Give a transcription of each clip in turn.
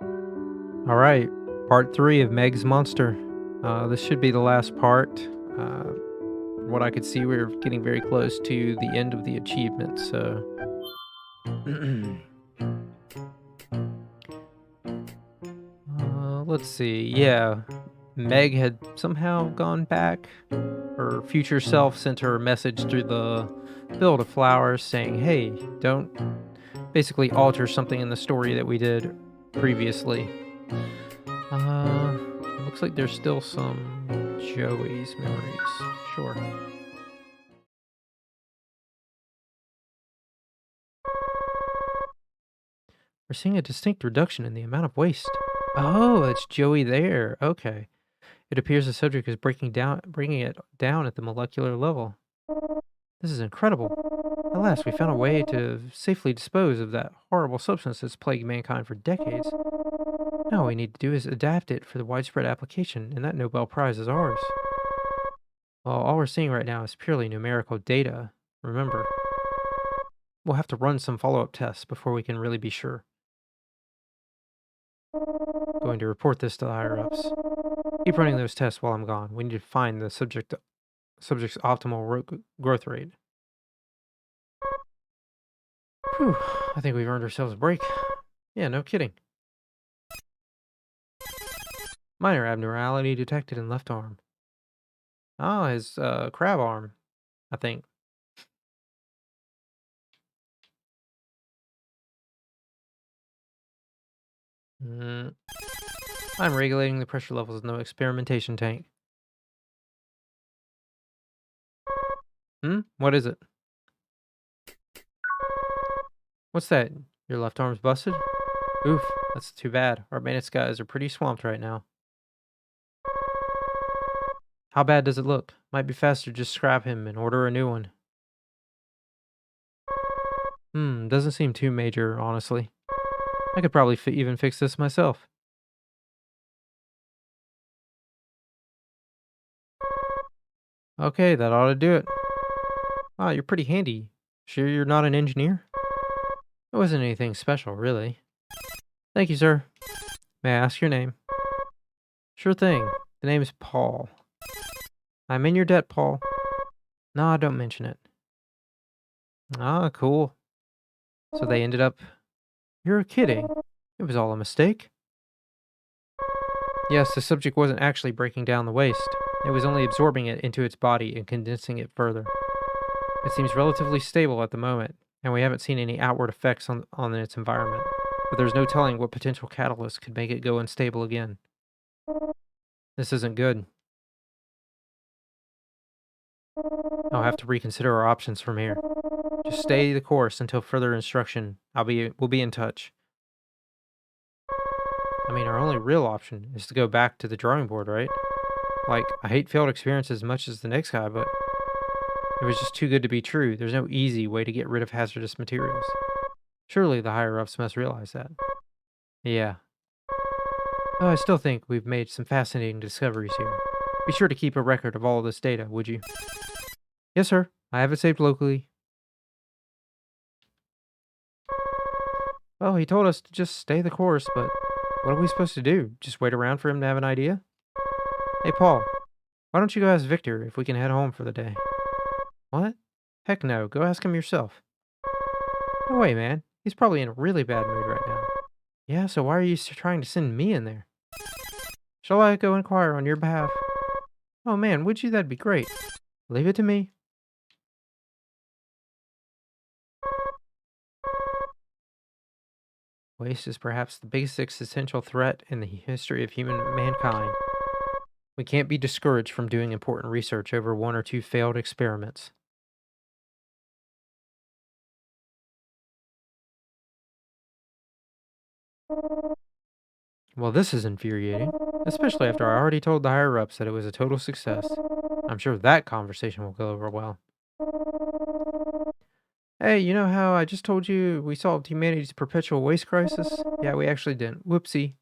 All right, part three of Meg's Monster. This should be the last part. From what I could see, we're getting very close to the end of the achievement. So, let's see. Yeah, Meg had somehow gone back. Her future self sent her a message through the field of flowers saying, "Hey, don't basically alter something in the story that we did previously." Looks like there's still some Joey's memories. Sure. We're seeing a distinct reduction in the amount of waste. Oh, it's Joey there. Okay. It appears the subject is bringing it down at the molecular level. This is incredible. At last, we found a way to safely dispose of that horrible substance that's plagued mankind for decades. Now all we need to do is adapt it for the widespread application, and that Nobel Prize is ours. Well, all we're seeing right now is purely numerical data. Remember, we'll have to run some follow-up tests before we can really be sure. Going to report this to the higher ups. Keep running those tests while I'm gone. We need to find the subject's optimal growth rate. Whew, I think we've earned ourselves a break. Yeah, no kidding. Minor abnormality detected in left arm. Oh, his crab arm, I think. Mm, I'm regulating the pressure levels in the experimentation tank. What is it? What's that? Your left arm's busted? Oof, that's too bad. Our maintenance guys are pretty swamped right now. How bad does it look? Might be faster to just scrap him and order a new one. Doesn't seem too major, honestly. I could probably even fix this myself. Okay, that ought to do it. Wow, you're pretty handy. Sure you're not an engineer? It wasn't anything special, really. Thank you, sir. May I ask your name? Sure thing. The name's Paul. I'm in your debt, Paul. No, don't mention it. Ah, cool. So they ended up. You're kidding. It was all a mistake. Yes, the subject wasn't actually breaking down the waste. It was only absorbing it into its body and condensing it further. It seems relatively stable at the moment, and we haven't seen any outward effects on its environment. But there's no telling what potential catalyst could make it go unstable again. This isn't good. I'll have to reconsider our options from here. Just stay the course until further instruction. We'll be in touch. I mean, our only real option is to go back to the drawing board, right? Like, I hate failed experiences as much as the next guy, but it was just too good to be true. There's no easy way to get rid of hazardous materials. Surely the higher ups must realize that. Yeah. Though I still think we've made some fascinating discoveries here. Be sure to keep a record of all this data, would you? Yes, sir. I have it saved locally. Well, he told us to just stay the course, but what are we supposed to do? Just wait around for him to have an idea? Hey, Paul, why don't you go ask Victor if we can head home for the day? What? Heck no, go ask him yourself. No way, man. He's probably in a really bad mood right now. Yeah, so why are you trying to send me in there? Shall I go inquire on your behalf? Oh man, would you? That'd be great. Leave it to me. Waste is perhaps the biggest existential threat in the history of human mankind. We can't be discouraged from doing important research over one or two failed experiments. Well, this is infuriating, especially after I already told the higher ups that it was a total success. I'm sure that conversation will go over well. Hey, you know how I just told you we solved humanity's perpetual waste crisis? Yeah, we actually didn't. Whoopsie.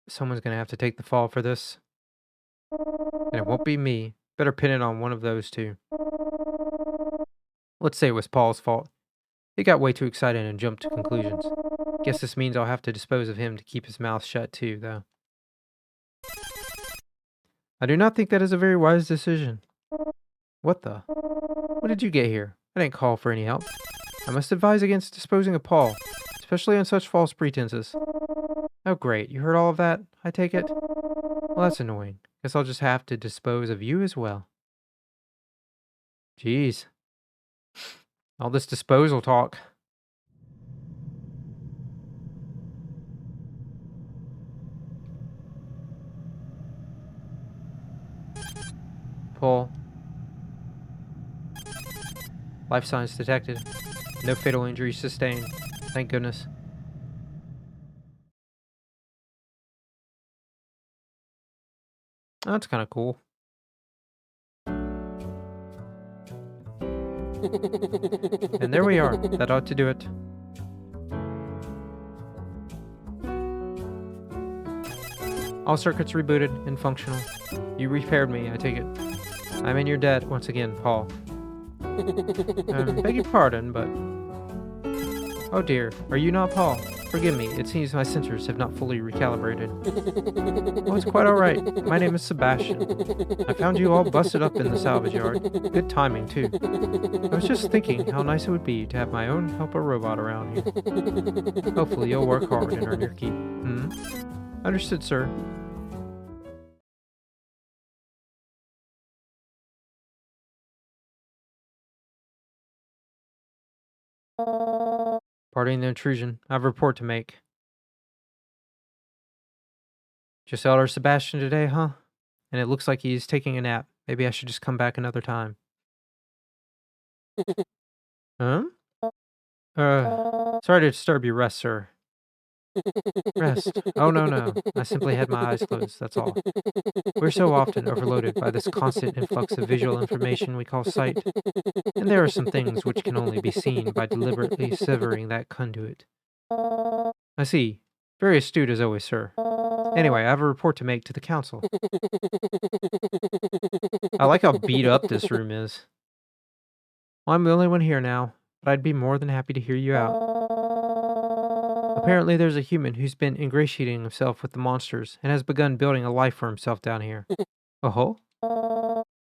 Someone's gonna have to take the fall for this, and it won't be me. Better pin it on one of those two. Let's say it was Paul's fault. He got way too excited and jumped to conclusions. Guess this means I'll have to dispose of him to keep his mouth shut too, though. I do not think that is a very wise decision. What the? What did you get here? I didn't call for any help. I must advise against disposing of Paul, especially on such false pretenses. Oh great, you heard all of that, I take it? Well, that's annoying. Guess I'll just have to dispose of you as well. Jeez. All this disposal talk. Paul. Life signs detected. No fatal injuries sustained. Thank goodness. Oh, that's kind of cool. And there we are. That ought to do it. All circuits rebooted and functional. You repaired me, I take it. I'm in your debt once again, Paul. Beg your pardon, but... Oh dear, are you not Paul? Forgive me, it seems my sensors have not fully recalibrated. Oh, it's quite alright. My name is Sebastian. I found you all busted up in the salvage yard. Good timing, too. I was just thinking how nice it would be to have my own helper robot around here. Hopefully you'll work hard and earn your keep. Understood, sir. Pardoning the intrusion. I have a report to make. Just Elder Sebastian today, huh? And it looks like he's taking a nap. Maybe I should just come back another time. Huh? Sorry to disturb your rest, sir. Rest? Oh, no. I simply had my eyes closed, that's all. We're so often overloaded by this constant influx of visual information we call sight. And there are some things which can only be seen by deliberately severing that conduit. I see. Very astute as always, sir. Anyway, I have a report to make to the council. I like how beat up this room is. Well, I'm the only one here now, but I'd be more than happy to hear you out. Apparently there's a human who's been ingratiating himself with the monsters and has begun building a life for himself down here. Oh?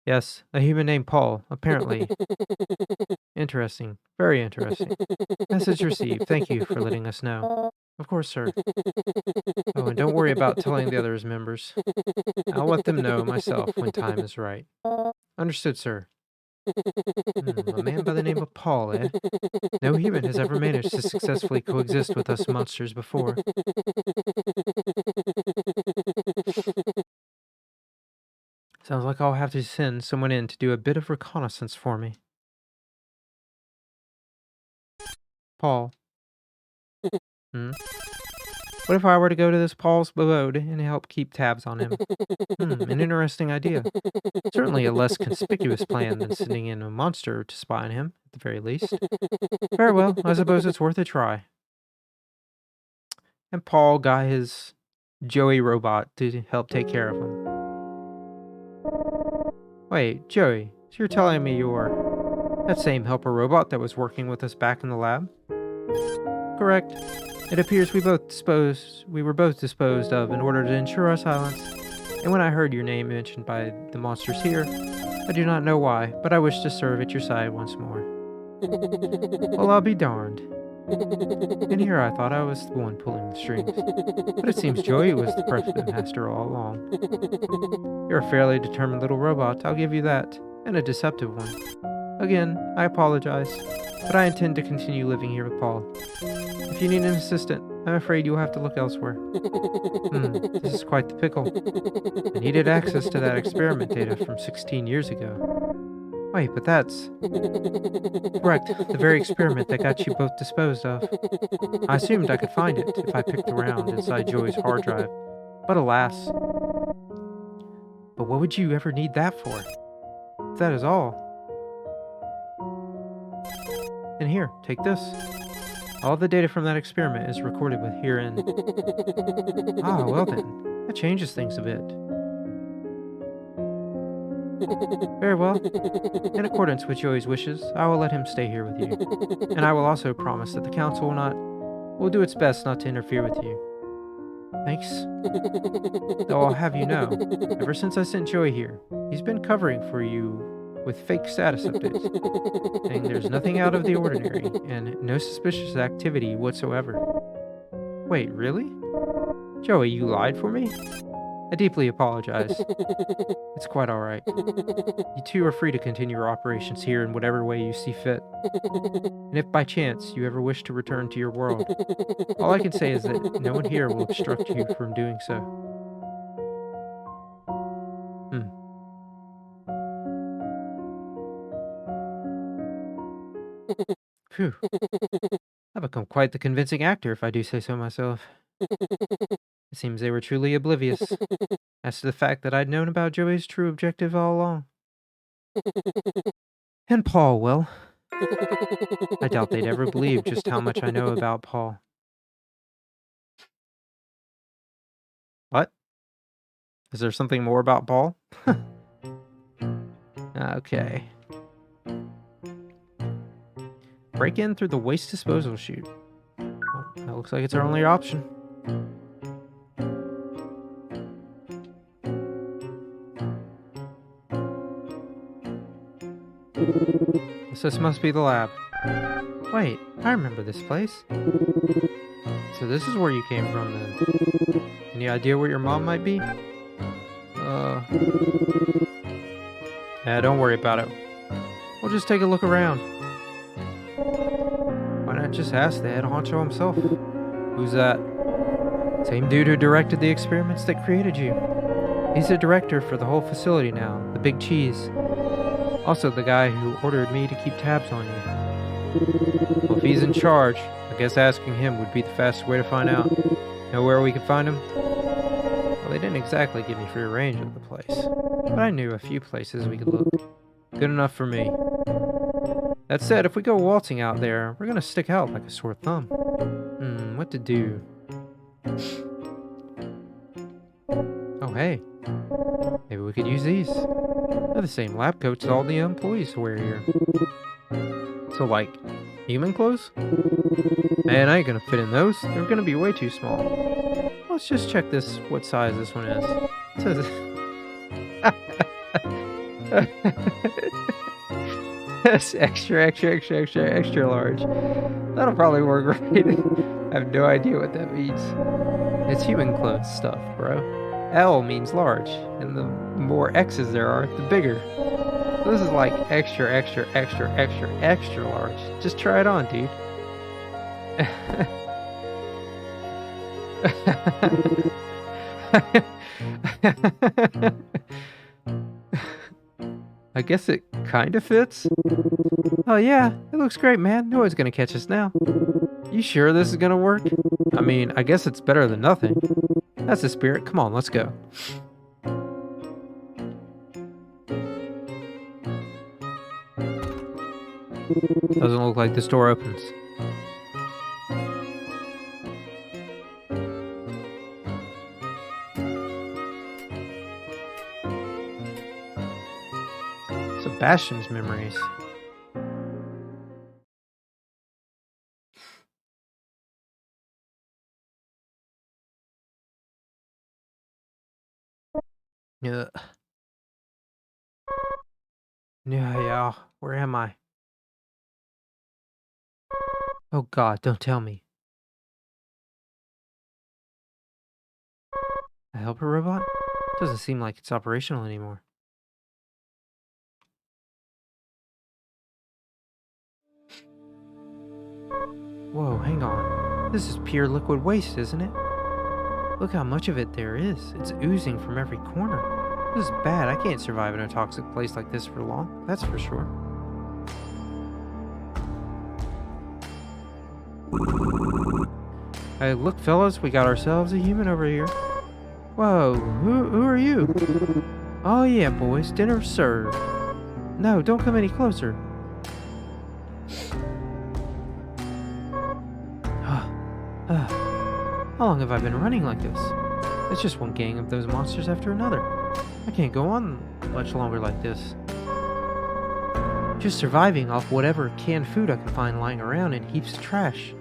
Yes, a human named Paul, apparently. Interesting. Very interesting. Message received. Thank you for letting us know. Of course, sir. Oh, and don't worry about telling the others members. I'll let them know myself when time is right. Understood, sir. A man by the name of Paul, eh? No human has ever managed to successfully coexist with us monsters before. Sounds like I'll have to send someone in to do a bit of reconnaissance for me. Paul. Hmm? What if I were to go to this Paul's abode and help keep tabs on him? An interesting idea. Certainly a less conspicuous plan than sending in a monster to spy on him, at the very least. Very well, I suppose it's worth a try. And Paul got his Joey robot to help take care of him. Wait, Joey, so you're telling me you're that same helper robot that was working with us back in the lab? Correct. It appears we were both disposed of in order to ensure our silence. And when I heard your name mentioned by the monsters here, I do not know why, but I wish to serve at your side once more. Well, I'll be darned. And here I thought I was the one pulling the strings. But it seems Joey was the puppet master all along. You're a fairly determined little robot, I'll give you that. And a deceptive one. Again, I apologize, but I intend to continue living here with Paul. If you need an assistant, I'm afraid you'll have to look elsewhere. This is quite the pickle. I needed access to that experiment data from 16 years ago. Wait, but that's... Correct, the very experiment that got you both disposed of. I assumed I could find it if I picked around inside Joey's hard drive, but alas. But what would you ever need that for? If that is all. And here, take this. All the data from that experiment is recorded with herein. Ah, well then, that changes things a bit. Very well. In accordance with Joey's wishes, I will let him stay here with you. And I will also promise that the council will We'll do its best not to interfere with you. Thanks. Though I'll have you know, ever since I sent Joey here, he's been covering for you with fake status updates, saying there's nothing out of the ordinary and no suspicious activity whatsoever. Wait, really? Joey, you lied for me? I deeply apologize. It's quite alright. You two are free to continue your operations here in whatever way you see fit. And if by chance you ever wish to return to your world, all I can say is that no one here will obstruct you from doing so. Phew. I've become quite the convincing actor, if I do say so myself. It seems they were truly oblivious as to the fact that I'd known about Joey's true objective all along. And Paul, well, I doubt they'd ever believe just how much I know about Paul. What? Is there something more about Paul? Okay. Break in through the waste disposal chute. Well, that looks like it's our only option. This must be the lab. Wait, I remember this place. So this is where you came from then. Any idea where your mom might be? Yeah, don't worry about it. We'll just take a look around. Why not just ask the head honcho himself? Who's that? Same dude who directed the experiments that created you. He's the director for the whole facility now, the Big Cheese. Also the guy who ordered me to keep tabs on you. Well, if he's in charge, I guess asking him would be the fastest way to find out. Know where we can find him? Well, they didn't exactly give me free range of the place, but I knew a few places we could look. Good enough for me. That said, if we go waltzing out there, we're gonna stick out like a sore thumb. What to do? Oh, hey. Maybe we could use these. They're the same lab coats all the employees wear here. So, like, human clothes? Man, I ain't gonna fit in those. They're gonna be way too small. Let's just check this, what size this one is. It says it's extra large. That'll probably work right. I have no idea what that means. It's human clothes stuff, bro. L means large, and the more X's there are, the bigger. So this is like extra large. Just try it on, dude. I guess it kind of fits. Oh yeah, it looks great, man. No one's gonna catch us now. You sure this is gonna work? I mean, I guess it's better than nothing. That's the spirit. Come on, let's go. Doesn't look like this door opens. Sebastian's memories. Yeah. Yeah. Where am I? Oh God, don't tell me. A helper robot? Doesn't seem like it's operational anymore. Whoa, hang on. This is pure liquid waste, isn't it? Look how much of it there is. It's oozing from every corner. This is bad. I can't survive in a toxic place like this for long. That's for sure. Hey, look, fellas. We got ourselves a human over here. Whoa, who are you? Oh yeah, boys. Dinner served. No, don't come any closer. How long have I been running like this? It's just one gang of those monsters after another. I can't go on much longer like this. Just surviving off whatever canned food I can find lying around in heaps of trash.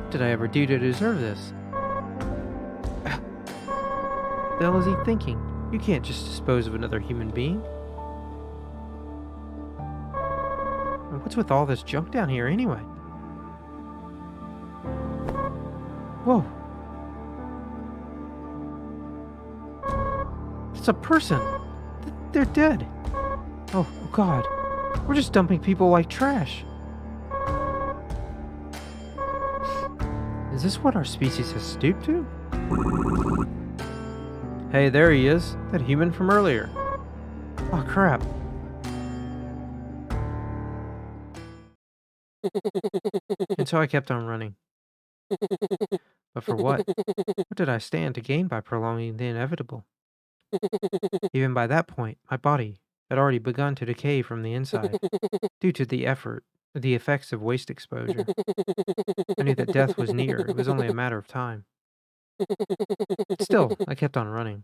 What did I ever do to deserve this? The hell is he thinking? You can't just dispose of another human being. And what's with all this junk down here anyway? Whoa. It's a person. They're dead. Oh God. We're just dumping people like trash. Is this what our species has stooped to? Hey, there he is. That human from earlier. Oh, crap. And so I kept on running. But for what? What did I stand to gain by prolonging the inevitable? Even by that point, my body had already begun to decay from the inside due to the effects of waste exposure. I knew that death was near. It was only a matter of time. Still, I kept on running.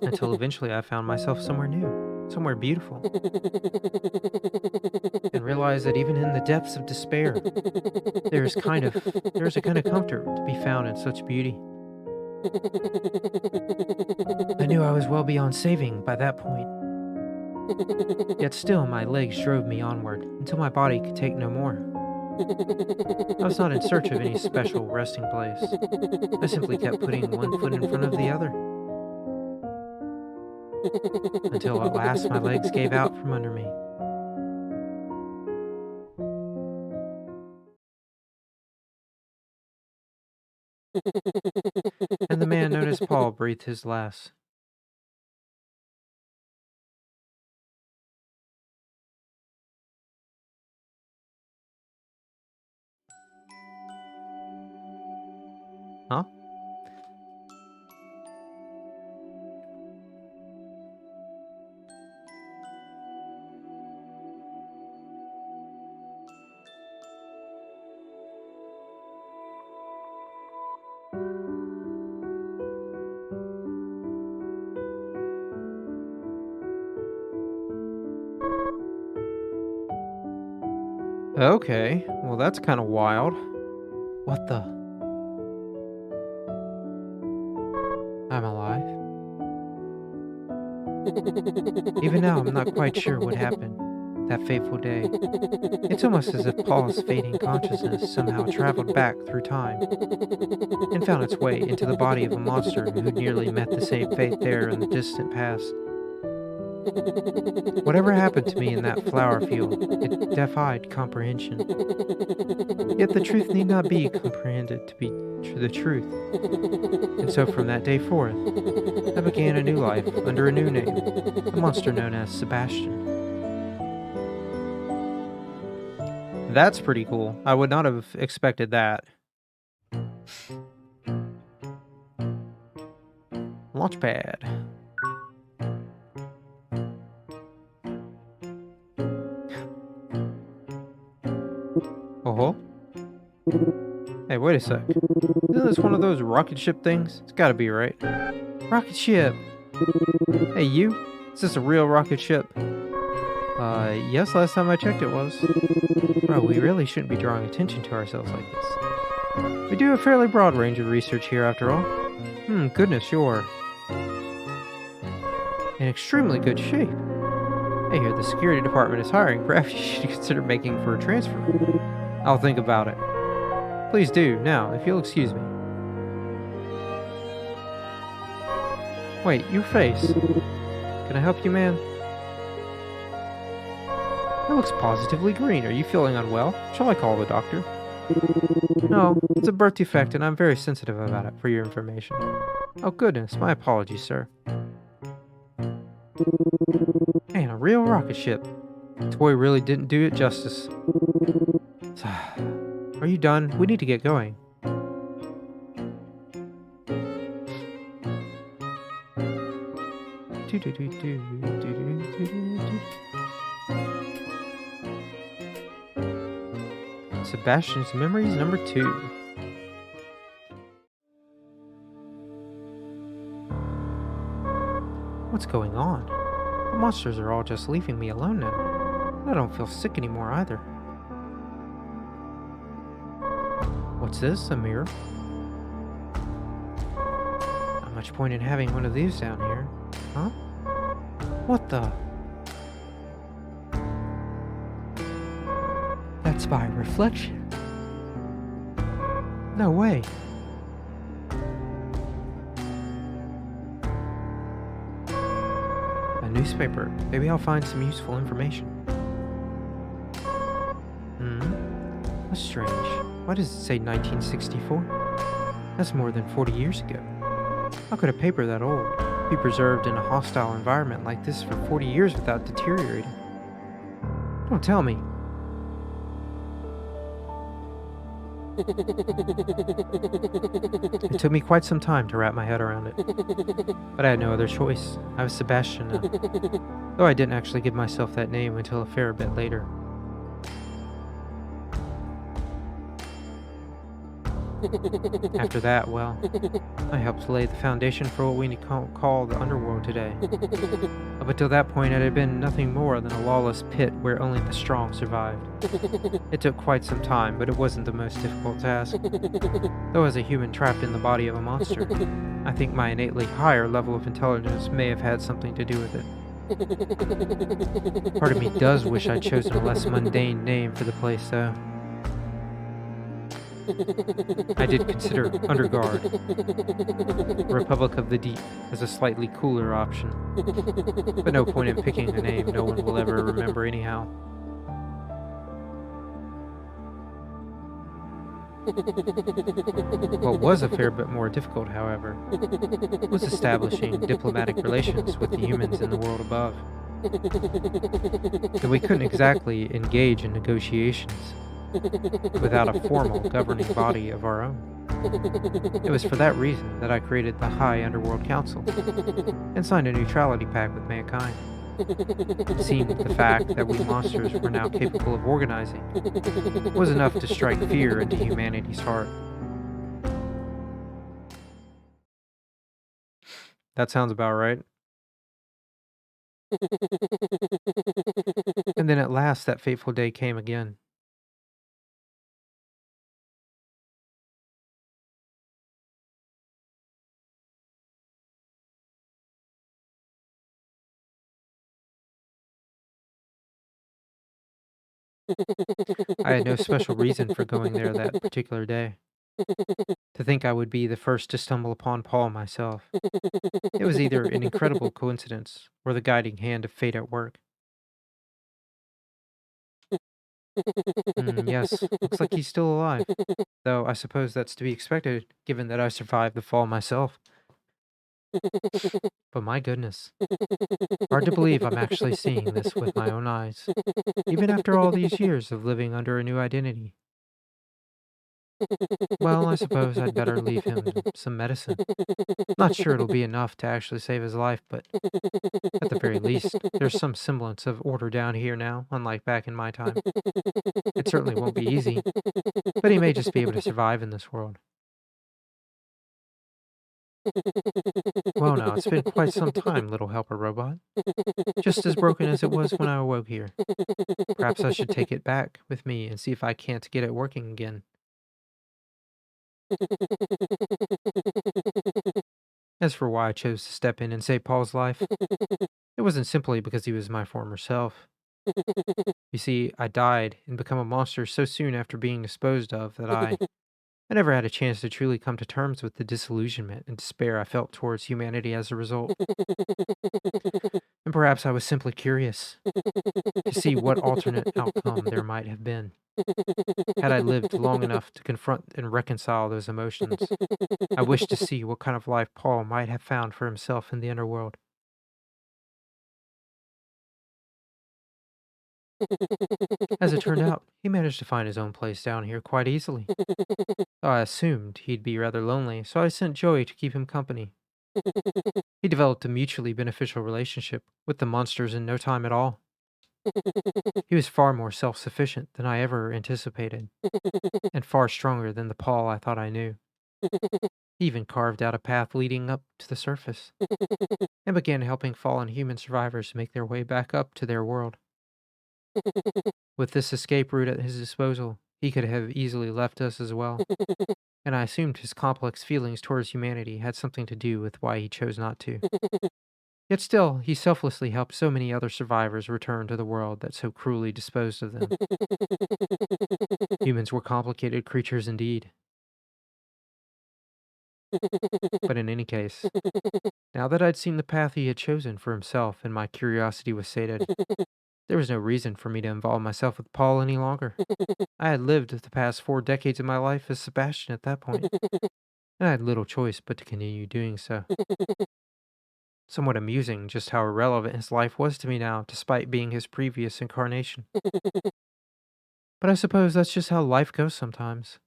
Until eventually I found myself somewhere new, somewhere beautiful. And realized that even in the depths of despair, there's a kind of comfort to be found in such beauty. I knew I was well beyond saving by that point. Yet still my legs drove me onward until my body could take no more. I was not in search of any special resting place. I simply kept putting one foot in front of the other. Until at last my legs gave out from under me. And the man known as Paul breathed his last. Huh? Okay, well that's kind of wild. What the? I'm alive. Even now, I'm not quite sure what happened that fateful day. It's almost as if Paul's fading consciousness somehow traveled back through time and found its way into the body of a monster who nearly met the same fate there in the distant past. Whatever happened to me in that flower field, it defied comprehension. Yet the truth need not be comprehended to be the truth. And so from that day forth, I began a new life under a new name, a monster known as Sebastian. That's pretty cool. I would not have expected that. Launchpad. Oh. Hey, wait a sec. Isn't this one of those rocket ship things? It's gotta be, right? Rocket ship! Hey, you? Is this a real rocket ship? Yes, last time I checked it was. Bro, we really shouldn't be drawing attention to ourselves like this. We do a fairly broad range of research here, after all. Goodness, you're in extremely good shape. I hear the security department is hiring. Perhaps you should consider making for a transfer. I'll think about it. Please do, now, if you'll excuse me. Wait, your face. Can I help you, man? It looks positively green. Are you feeling unwell? Shall I call the doctor? No, it's a birth defect and I'm very sensitive about it, for your information. Oh goodness, my apologies, sir. Man, a real rocket ship. Toy really didn't do it justice. Are you done? We need to get going. Sebastian's Memories number 2. What's going on? The monsters are all just leaving me alone now. I don't feel sick anymore either. What's this? A mirror? Not much point in having one of these down here. Huh? What the? That's my reflection. No way. A newspaper. Maybe I'll find some useful information. That's strange. Why does it say 1964? That's more than 40 years ago. How could a paper that old be preserved in a hostile environment like this for 40 years without deteriorating? Don't tell me. It took me quite some time to wrap my head around it, but I had no other choice. I was Sebastian now, though I didn't actually give myself that name until a fair bit later. After that, well, I helped lay the foundation for what we call the underworld today. Up until that point, it had been nothing more than a lawless pit where only the strong survived. It took quite some time, but it wasn't the most difficult task. Though as a human trapped in the body of a monster, I think my innately higher level of intelligence may have had something to do with it. Part of me does wish I'd chosen a less mundane name for the place, though. I did consider Underguard, Republic of the Deep, as a slightly cooler option, but no point in picking a name no one will ever remember anyhow. What was a fair bit more difficult, however, was establishing diplomatic relations with the humans in the world above. Though we couldn't exactly engage in negotiations without a formal governing body of our own. It was for that reason that I created the High Underworld Council and signed a neutrality pact with mankind. It seemed the fact that we monsters were now capable of organizing was enough to strike fear into humanity's heart. That sounds about right. And then at last that fateful day came again. I had no special reason for going there that particular day. To think I would be the first to stumble upon Paul myself. It was either an incredible coincidence or the guiding hand of fate at work. Yes, looks like he's still alive. Though I suppose that's to be expected, given that I survived the fall myself. But my goodness, hard to believe I'm actually seeing this with my own eyes, even after all these years of living under a new identity. Well, I suppose I'd better leave him some medicine. Not sure it'll be enough to actually save his life, but at the very least, there's some semblance of order down here now, unlike back in my time. It certainly won't be easy, but he may just be able to survive in this world. Well, now, it's been quite some time, little helper robot. Just as broken as it was when I awoke here. Perhaps I should take it back with me and see if I can't get it working again. As for why I chose to step in and save Paul's life, it wasn't simply because he was my former self. You see, I died and become a monster so soon after being disposed of that I never had a chance to truly come to terms with the disillusionment and despair I felt towards humanity as a result. And perhaps I was simply curious to see what alternate outcome there might have been had I lived long enough to confront and reconcile those emotions. I wished to see what kind of life Paul might have found for himself in the underworld. As it turned out, he managed to find his own place down here quite easily. I assumed he'd be rather lonely, so I sent Joey to keep him company. He developed a mutually beneficial relationship with the monsters in no time at all. He was far more self sufficient than I ever anticipated, and far stronger than the Paul I thought I knew. He even carved out a path leading up to the surface, and began helping fallen human survivors make their way back up to their world. With this escape route at his disposal, he could have easily left us as well, and I assumed his complex feelings towards humanity had something to do with why he chose not to. Yet still, he selflessly helped so many other survivors return to the world that so cruelly disposed of them. Humans were complicated creatures indeed. But in any case, now that I'd seen the path he had chosen for himself and my curiosity was sated, there was no reason for me to involve myself with Paul any longer. I had lived the past 4 decades of my life as Sebastian at that point, and I had little choice but to continue doing so. Somewhat amusing just how irrelevant his life was to me now, despite being his previous incarnation. But I suppose that's just how life goes sometimes.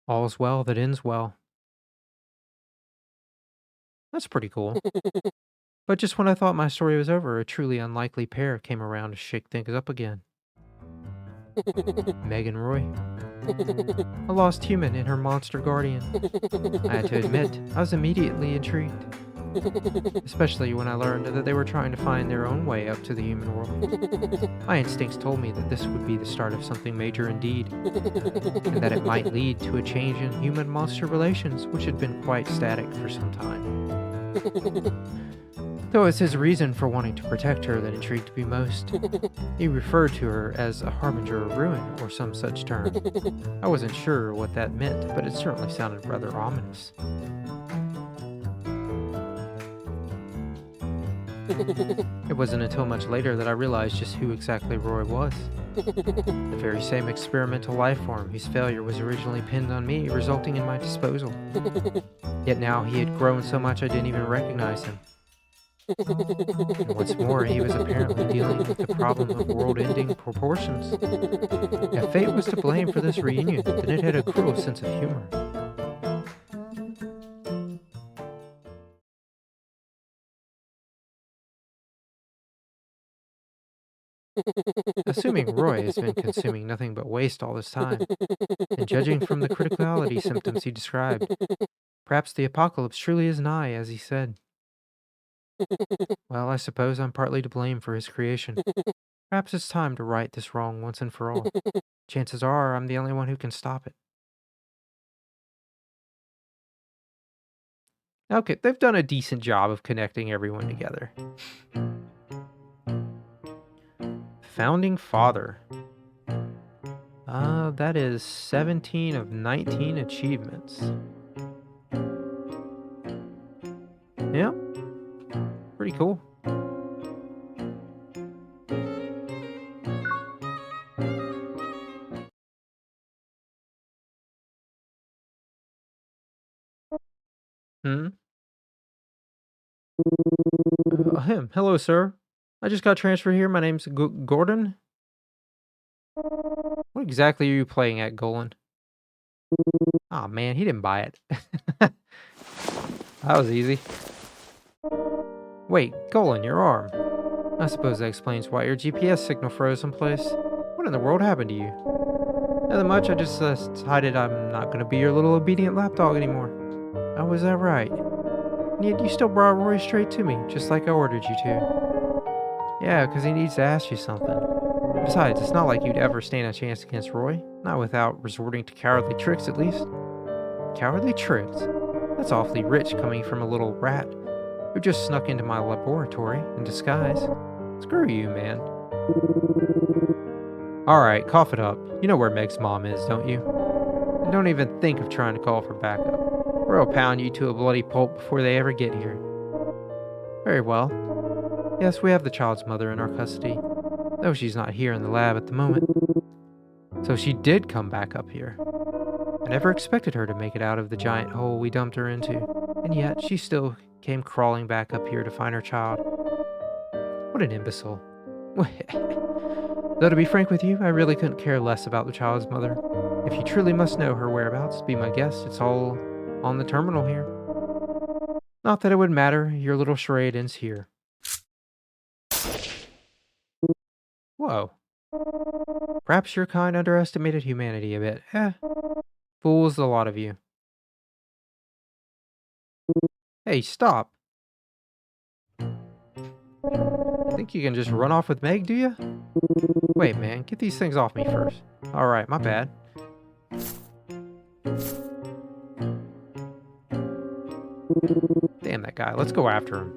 All's well that ends well. That's pretty cool. But just when I thought my story was over, a truly unlikely pair came around to shake things up again. Meg and Roy. A lost human and her monster guardian. I had to admit, I was immediately intrigued. Especially when I learned that they were trying to find their own way up to the human world. My instincts told me that this would be the start of something major indeed, and that it might lead to a change in human-monster relations, which had been quite static for some time. Though it's his reason for wanting to protect her that intrigued me most. He referred to her as a harbinger of ruin, or some such term. I wasn't sure what that meant, but it certainly sounded rather ominous. It wasn't until much later that I realized just who exactly Roy was. The very same experimental life form whose failure was originally pinned on me, resulting in my disposal. Yet now he had grown so much I didn't even recognize him. And what's more, he was apparently dealing with the problem of world-ending proportions. If fate was to blame for this reunion, then it had a cruel sense of humor. Assuming Roy has been consuming nothing but waste all this time, and judging from the criticality symptoms he described, perhaps the apocalypse truly is nigh, as he said. Well, I suppose I'm partly to blame for his creation. Perhaps it's time to right this wrong once and for all. Chances are I'm the only one who can stop it. Okay, they've done a decent job of connecting everyone together. Founding Father. That is 17 of 19 achievements. Yeah, pretty cool. Hmm. Him. Hello, sir. I just got transferred here. My name's Gordon. What exactly are you playing at, Golan? Oh man, he didn't buy it. That was easy. Wait, Golan, your arm. I suppose that explains why your GPS signal froze someplace. What in the world happened to you? Nothing much, I just decided I'm not gonna be your little obedient lapdog anymore. Oh, was that right? And yet you still brought Roy straight to me, just like I ordered you to. Yeah, because he needs to ask you something. Besides, it's not like you'd ever stand a chance against Roy. Not without resorting to cowardly tricks, at least. Cowardly tricks? That's awfully rich coming from a little rat who just snuck into my laboratory in disguise. Screw you, man. Alright, cough it up. You know where Meg's mom is, don't you? And don't even think of trying to call for backup, or I'll pound you to a bloody pulp before they ever get here. Very well. Yes, we have the child's mother in our custody, though she's not here in the lab at the moment. So she did come back up here. I never expected her to make it out of the giant hole we dumped her into, and yet she still came crawling back up here to find her child. What an imbecile. Though to be frank with you, I really couldn't care less about the child's mother. If you truly must know her whereabouts, be my guest. It's all on the terminal here. Not that it would matter, your little charade ends here. Whoa. Perhaps your kind underestimated humanity a bit. Fools, the lot of you. Hey, stop. Think you can just run off with Meg, do you? Wait, man, get these things off me first. Alright, my bad. Damn that guy. Let's go after him.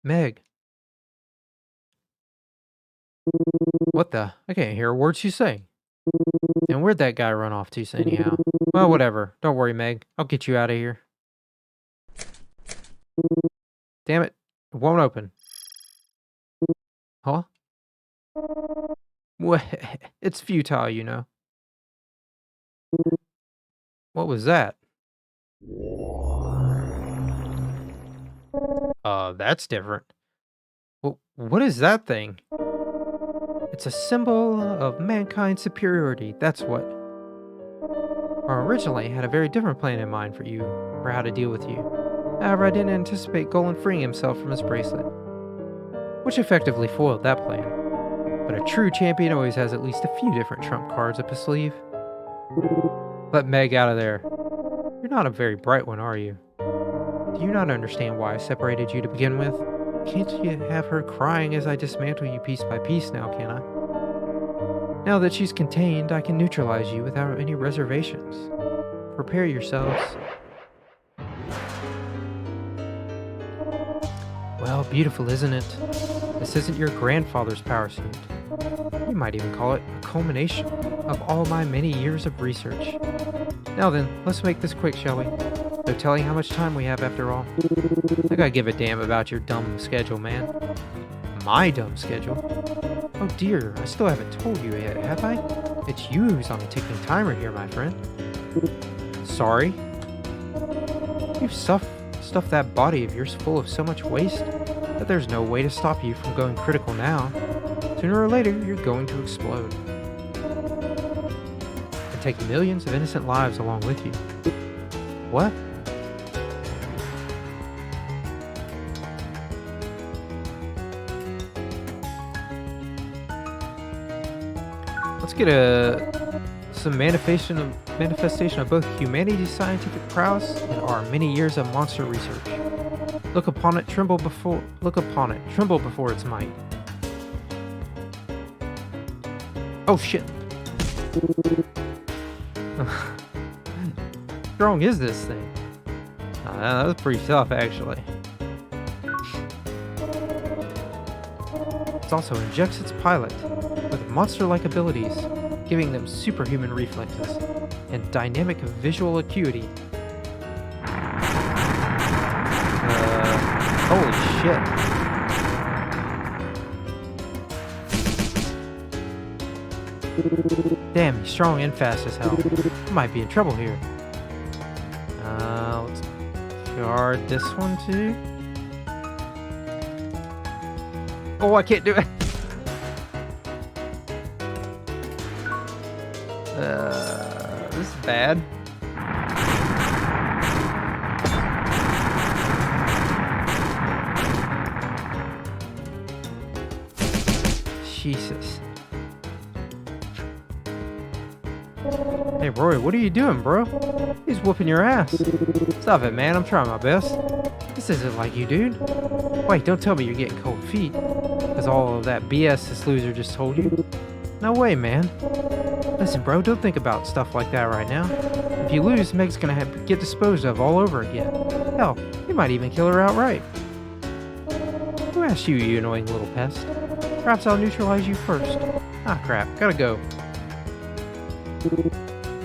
Meg. What the? I can't hear a word she's saying. And where'd that guy run off to, anyhow? Well, whatever. Don't worry, Meg. I'll get you out of here. Damn it. It won't open. Huh? Well, it's futile, you know. What was that? That's different. Well, what is that thing? It's a symbol of mankind's superiority, that's what. I originally had a very different plan in mind for you, for how to deal with you. However, I didn't anticipate Golan freeing himself from his bracelet, which effectively foiled that plan. But a true champion always has at least a few different trump cards up his sleeve. Let Meg out of there. You're not a very bright one, are you? Do you not understand why I separated you to begin with? Can't you have her crying as I dismantle you piece by piece now, can I? Now that she's contained, I can neutralize you without any reservations. Prepare yourselves. Well, beautiful, isn't it? This isn't your grandfather's power suit. You might even call it a culmination of all my many years of research. Now then, let's make this quick, shall we? No telling how much time we have after all. I gotta give a damn about your dumb schedule, man. My dumb schedule? Oh dear, I still haven't told you yet, have I? It's you who's on the ticking timer here, my friend. Sorry? You've stuffed that body of yours full of so much waste that there's no way to stop you from going critical now. Sooner or later, you're going to explode. And take millions of innocent lives along with you. What? Let's get some manifestation of both humanity's scientific prowess and our many years of monster research. Look upon it, tremble before its might. Oh shit. Strong is this thing? That was pretty tough, actually. It also injects its pilot with monster-like abilities, giving them superhuman reflexes and dynamic visual acuity. Holy shit. Damn, he's strong and fast as hell. I might be in trouble here. Let's guard this one too. Oh, I can't do it. This is bad. Jesus. Hey, Roy, what are you doing, bro? He's whooping your ass. Stop it, man. I'm trying my best. This isn't like you, dude. Wait, don't tell me you're getting cold feet. Because all of that BS this loser just told you. No way, man. Listen, bro, don't think about stuff like that right now. If you lose, Meg's gonna get disposed of all over again. Hell, you might even kill her outright. Who asked you, you annoying little pest? Perhaps I'll neutralize you first. Ah, crap. Gotta go.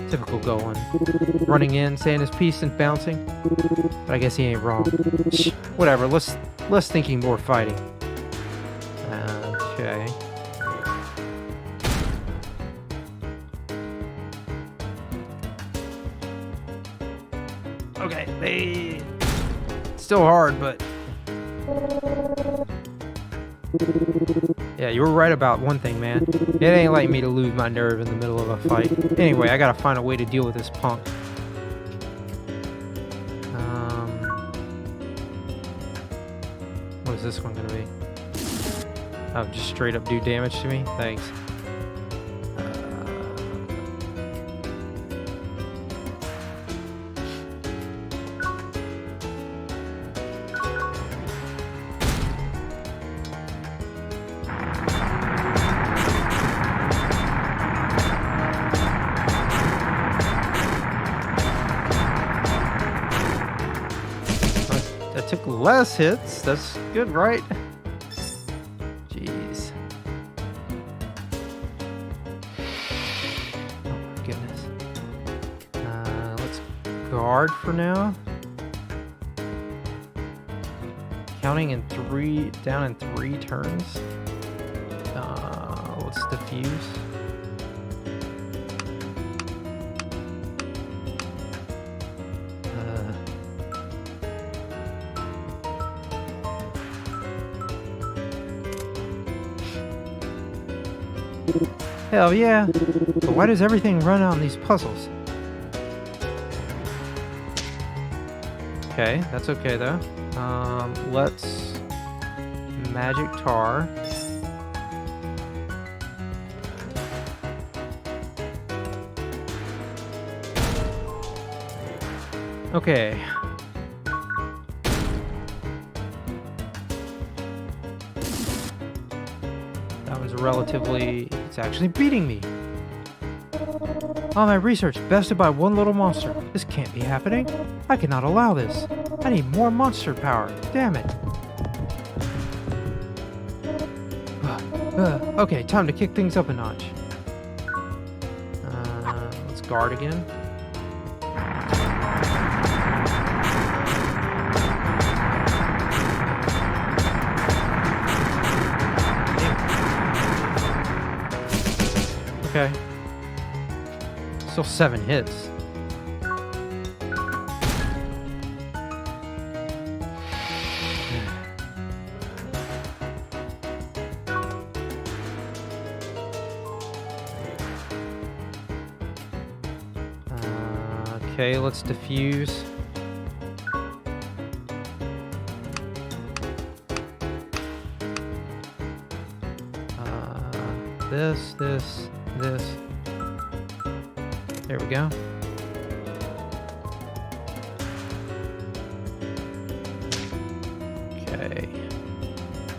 Typical Golan. Running in, saying his piece and bouncing. But I guess he ain't wrong. Whatever, less thinking, more fighting. Okay. Okay, still hard, but yeah, you were right about one thing, man. It ain't like me to lose my nerve in the middle of a fight. Anyway, I gotta find a way to deal with this punk. What is this one gonna be? Oh, just straight up do damage to me? Thanks. That took less hits. That's good, right? Jeez. Oh my goodness. Let's guard for now. Counting in 3, down in 3 turns. Let's diffuse. Hell yeah. But why does everything run on these puzzles? Okay, that's okay though. Let's magic tar. Okay. That one's relatively... It's actually beating me. All my research bested by one little monster. This can't be happening. I cannot allow this. I need more monster power. Damn it. Okay, time to kick things up a notch. Let's guard again. Okay. Still 7 hits. Okay, let's diffuse. This. There we go. Okay.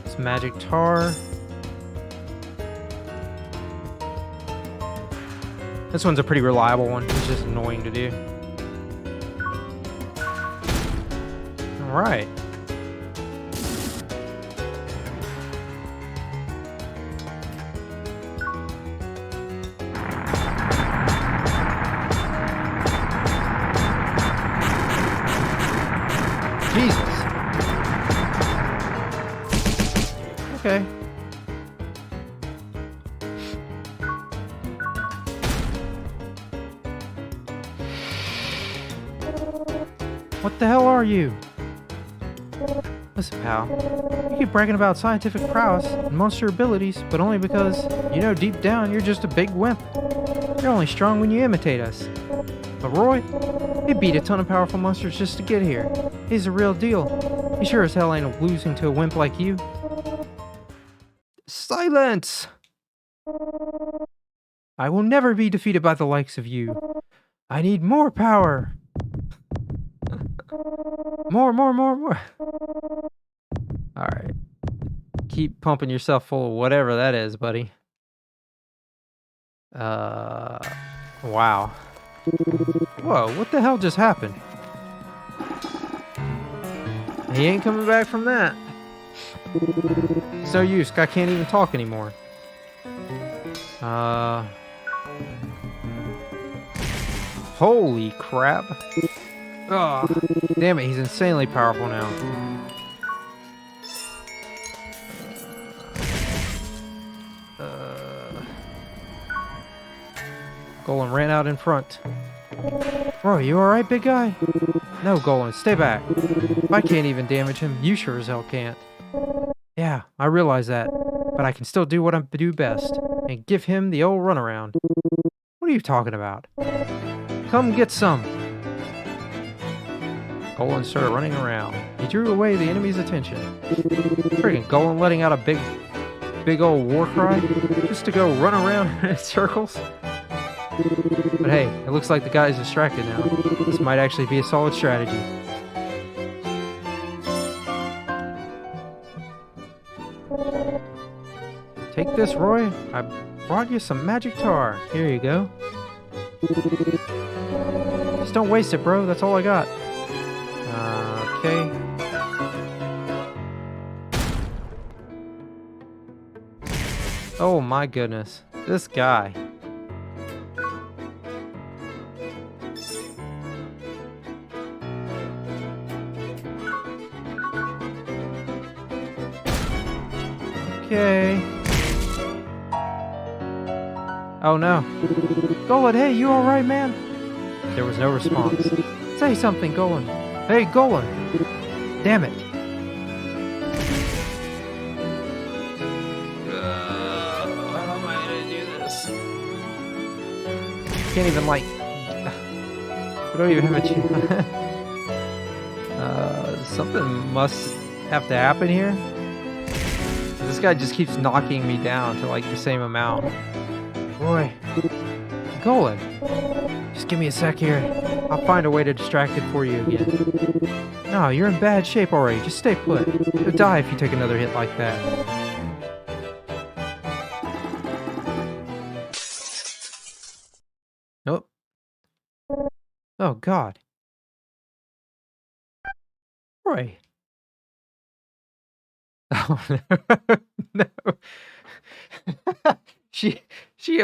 It's magic tar. This one's a pretty reliable one. It's just annoying to do. Alright. Jesus. Okay. What the hell are you? Listen, pal. You keep bragging about scientific prowess and monster abilities, but only because, you know, deep down you're just a big wimp. You're only strong when you imitate us. But Roy, he beat a ton of powerful monsters just to get here. He's the real deal. He sure as hell ain't losing to a wimp like you. Silence! I will never be defeated by the likes of you. I need more power. More. Alright. Keep pumping yourself full of whatever that is, buddy. Wow. Whoa, what the hell just happened? He ain't coming back from that. It's no use, I can't even talk anymore. Holy crap. Oh, damn it, he's insanely powerful now. Golem ran out in front. Bro, you alright, big guy? No, Golem, stay back. If I can't even damage him, you sure as hell can't. Yeah, I realize that, but I can still do what I do best, and give him the old runaround. What are you talking about? Come get some. Golem started running around. He drew away the enemy's attention. Friggin' Golem letting out a big big old war cry just to go run around in circles. But hey, it looks like the guy's distracted now. This might actually be a solid strategy. Take this, Roy. I brought you some magic tar. Here you go. Just don't waste it, bro. That's all I got. Okay. Oh my goodness. This guy. Okay. Oh no. Golan, hey, you alright, man? There was no response. Say something, Golan. Hey, Golan! Damn it. How am I gonna do this? Can't even, like... I don't even have a chance. Something must have to happen here. This guy just keeps knocking me down to, like, the same amount. Roy. Golan. Just give me a sec here. I'll find a way to distract it for you again. No, you're in bad shape already. Just stay put. You'll die if you take another hit like that. Nope. Oh, God. Roy. Oh, no. No. she she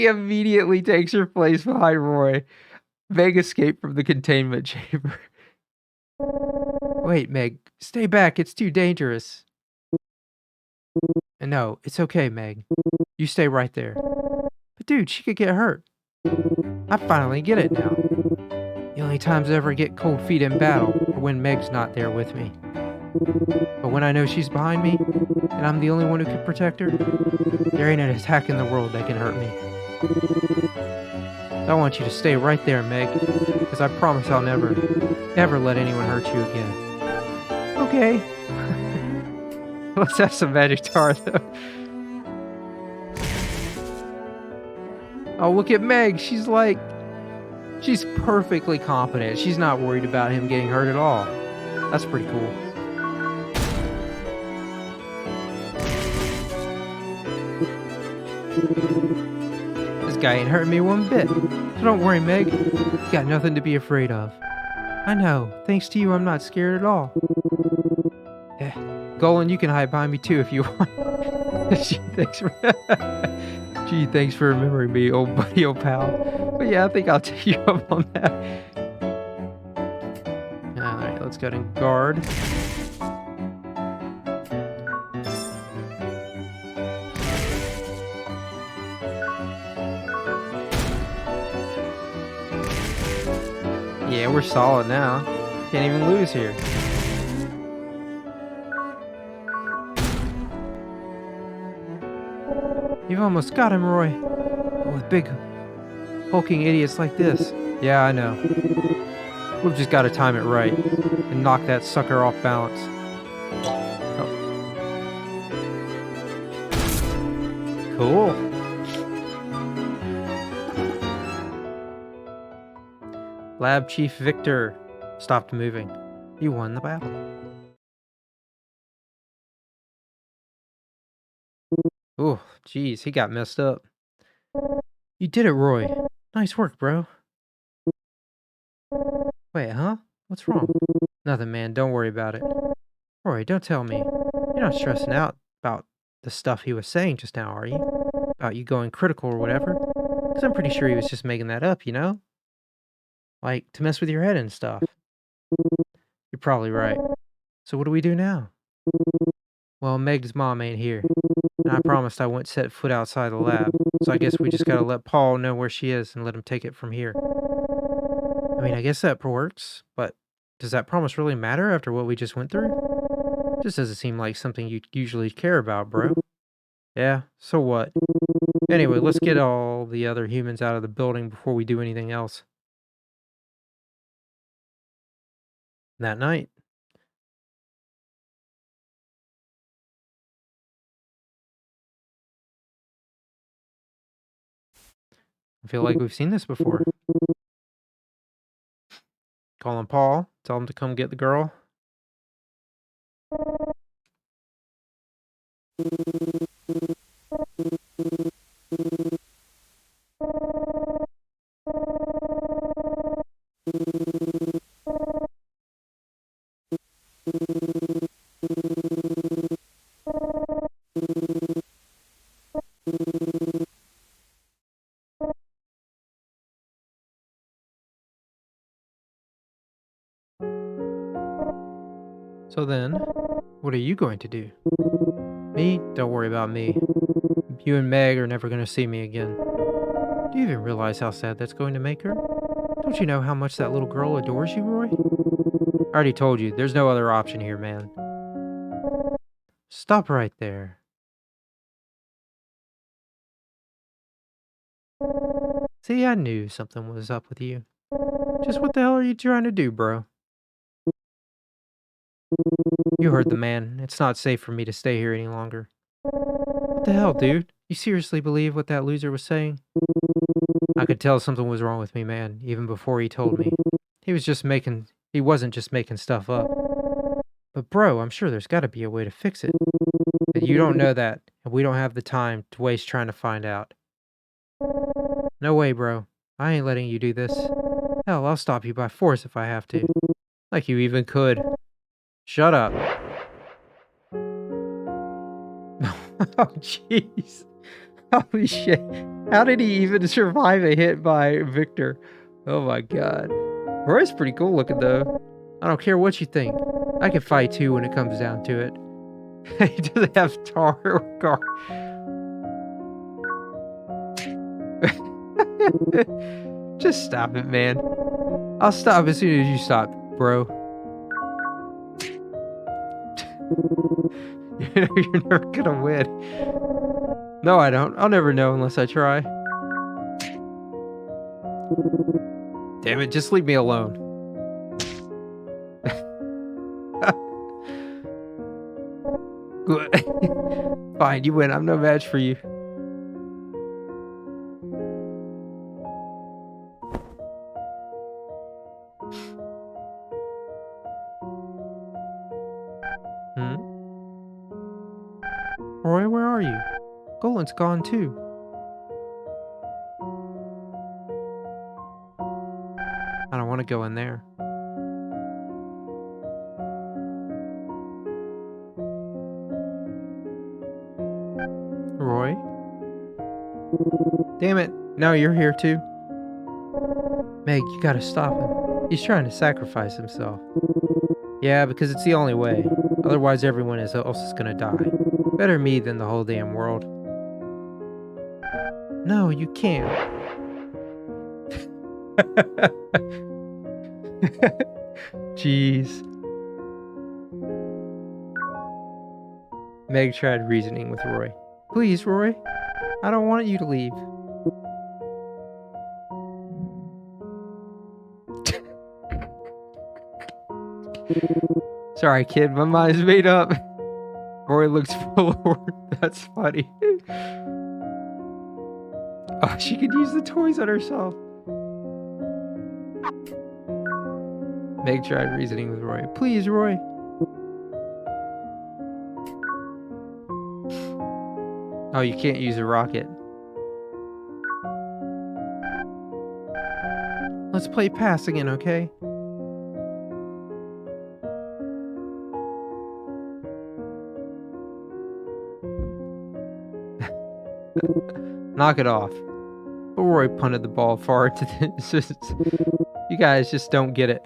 immediately takes her place behind Roy. Meg escaped from the containment chamber. Wait, Meg, stay back. It's too dangerous. No, it's okay, Meg. You stay right there. But dude, she could get hurt. I finally get it now. The only times I ever get cold feet in battle are when Meg's not there with me. But when I know she's behind me, and I'm the only one who can protect her, there ain't an attack in the world that can hurt me. So I want you to stay right there, Meg, because I promise I'll never, ever let anyone hurt you again. Okay. Let's have some magic tar, though. Oh, look at Meg. She's perfectly competent. She's not worried about him getting hurt at all. That's pretty cool. This guy ain't hurting me one bit. So don't worry, Meg. You got nothing to be afraid of. I know. Thanks to you, I'm not scared at all. Eh, Golan, you can hide behind me too if you want. Gee, thanks for remembering me, old buddy, old pal. But yeah, I think I'll take you up on that. Alright, let's go to guard. Yeah, we're solid now. Can't even lose here. You've almost got him, Roy. But with big, hulking idiots like this. Yeah, I know. We've just got to time it right and knock that sucker off balance. Oh. Cool. Lab Chief Victor stopped moving. You won the battle. Oh, geez, he got messed up. You did it, Roy. Nice work, bro. Wait, huh? What's wrong? Nothing, man. Don't worry about it. Roy, don't tell me. You're not stressing out about the stuff he was saying just now, are you? About you going critical or whatever? Because I'm pretty sure he was just making that up, you know? Like, to mess with your head and stuff. You're probably right. So what do we do now? Well, Meg's mom ain't here. And I promised I wouldn't set foot outside the lab. So I guess we just gotta let Paul know where she is and let him take it from here. I mean, I guess that works, but does that promise really matter after what we just went through? Just doesn't seem like something you usually care about, bro. Yeah, so what? Anyway, let's get all the other humans out of the building before we do anything else. That night, I feel like we've seen this before. Calling Paul. Tell him to come get the girl. So then, what are you going to do? Me? Don't worry about me. You and Meg are never going to see me again. Do you even realize how sad that's going to make her? Don't you know how much that little girl adores you, Roy? I already told you, there's no other option here, man. Stop right there. See, I knew something was up with you. Just what the hell are you trying to do, bro? You heard the man. It's not safe for me to stay here any longer. What the hell, dude? You seriously believe what that loser was saying? I could tell something was wrong with me, man, even before he told me. He wasn't just making stuff up. But bro, I'm sure there's gotta be a way to fix it. But you don't know that, and we don't have the time to waste trying to find out. No way, bro. I ain't letting you do this. Hell, I'll stop you by force if I have to. Like you even could. Shut up. Oh, jeez. Holy shit. How did he even survive a hit by Victor? Oh my god. Roy's pretty cool looking though. I don't care what you think. I can fight too when it comes down to it. He doesn't have tar or car. Just stop it, man. I'll stop as soon as you stop, bro. You're never gonna win. No, I don't. I'll never know unless I try. Damn it, just leave me alone. Fine, you win. I'm no match for you. Roy, where are you? Golan's gone too. I don't want to go in there. Roy? Damn it. No, you're here too. Meg, you gotta stop him. He's trying to sacrifice himself. Yeah, because it's the only way. Otherwise everyone else is gonna die. Better me than the whole damn world. No, you can't. Jeez. Meg tried reasoning with Roy. Please, Roy. I don't want you to leave. Sorry, kid. My mind's made up. Roy looks forlorn. That's funny. Oh, she could use the toys on herself. Meg tried reasoning with Roy. Please, Roy. Oh, you can't use a rocket. Let's play pass again, okay? Knock it off. But Roy punted the ball far into the distance. You guys just don't get it.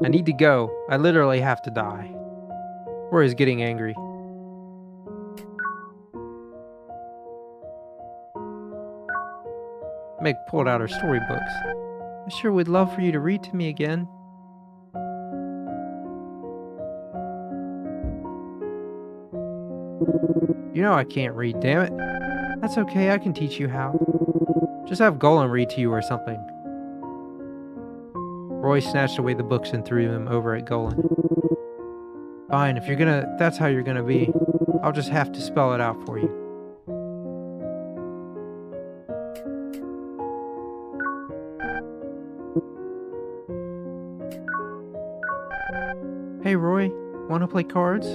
I need to go. I literally have to die. Roy's getting angry. Meg pulled out her storybooks. I sure would love for you to read to me again. You know I can't read, damn it. That's okay, I can teach you how. Just have Golan read to you or something. Roy snatched away the books and threw them over at Golan. Fine, if that's how you're gonna be, I'll just have to spell it out for you. Hey, Roy, want to play cards?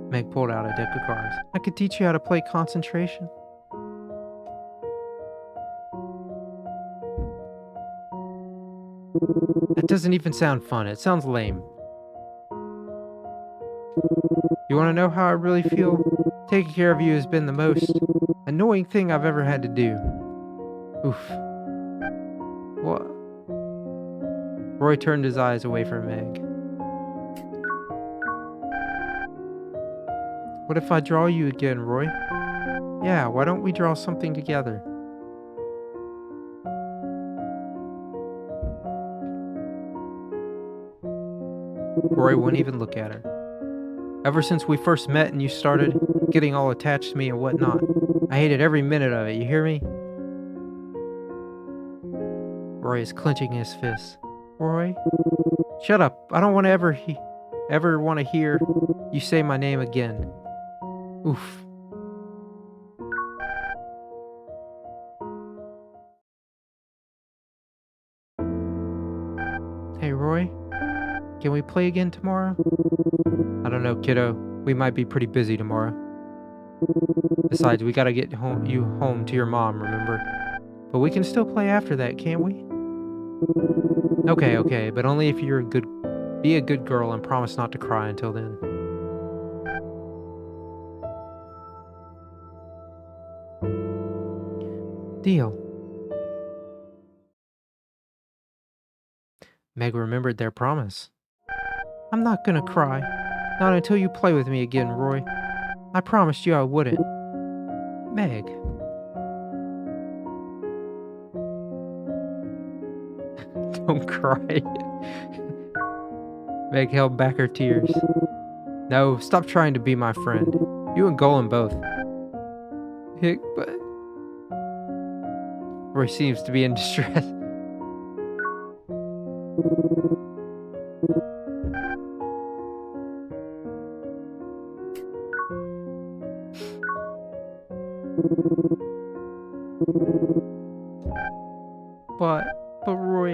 Meg pulled out a deck of cards. I could teach you how to play concentration. That doesn't even sound fun. It sounds lame. You want to know how I really feel? Taking care of you has been the most annoying thing I've ever had to do. Oof. What? Roy turned his eyes away from Meg. What if I draw you again, Roy? Yeah, why don't we draw something together? Roy wouldn't even look at her. Ever since we first met and you started getting all attached to me and whatnot, I hated every minute of it, you hear me? Roy is clenching his fists. Roy? Shut up. I don't want to ever want to hear you say my name again. Oof. Hey, Roy? Can we play again tomorrow? I don't know, kiddo. We might be pretty busy tomorrow. Besides, we gotta get you home to your mom, remember? But we can still play after that, can't we? Okay, but only if you're be a good girl and promise not to cry until then. Deal. Meg remembered their promise. I'm not gonna cry. Not until you play with me again, Roy. I promised you I wouldn't. Meg. Don't cry. Meg held back her tears. No, stop trying to be my friend. You and Golan both. Hick, but... Roy seems to be in distress. But Roy,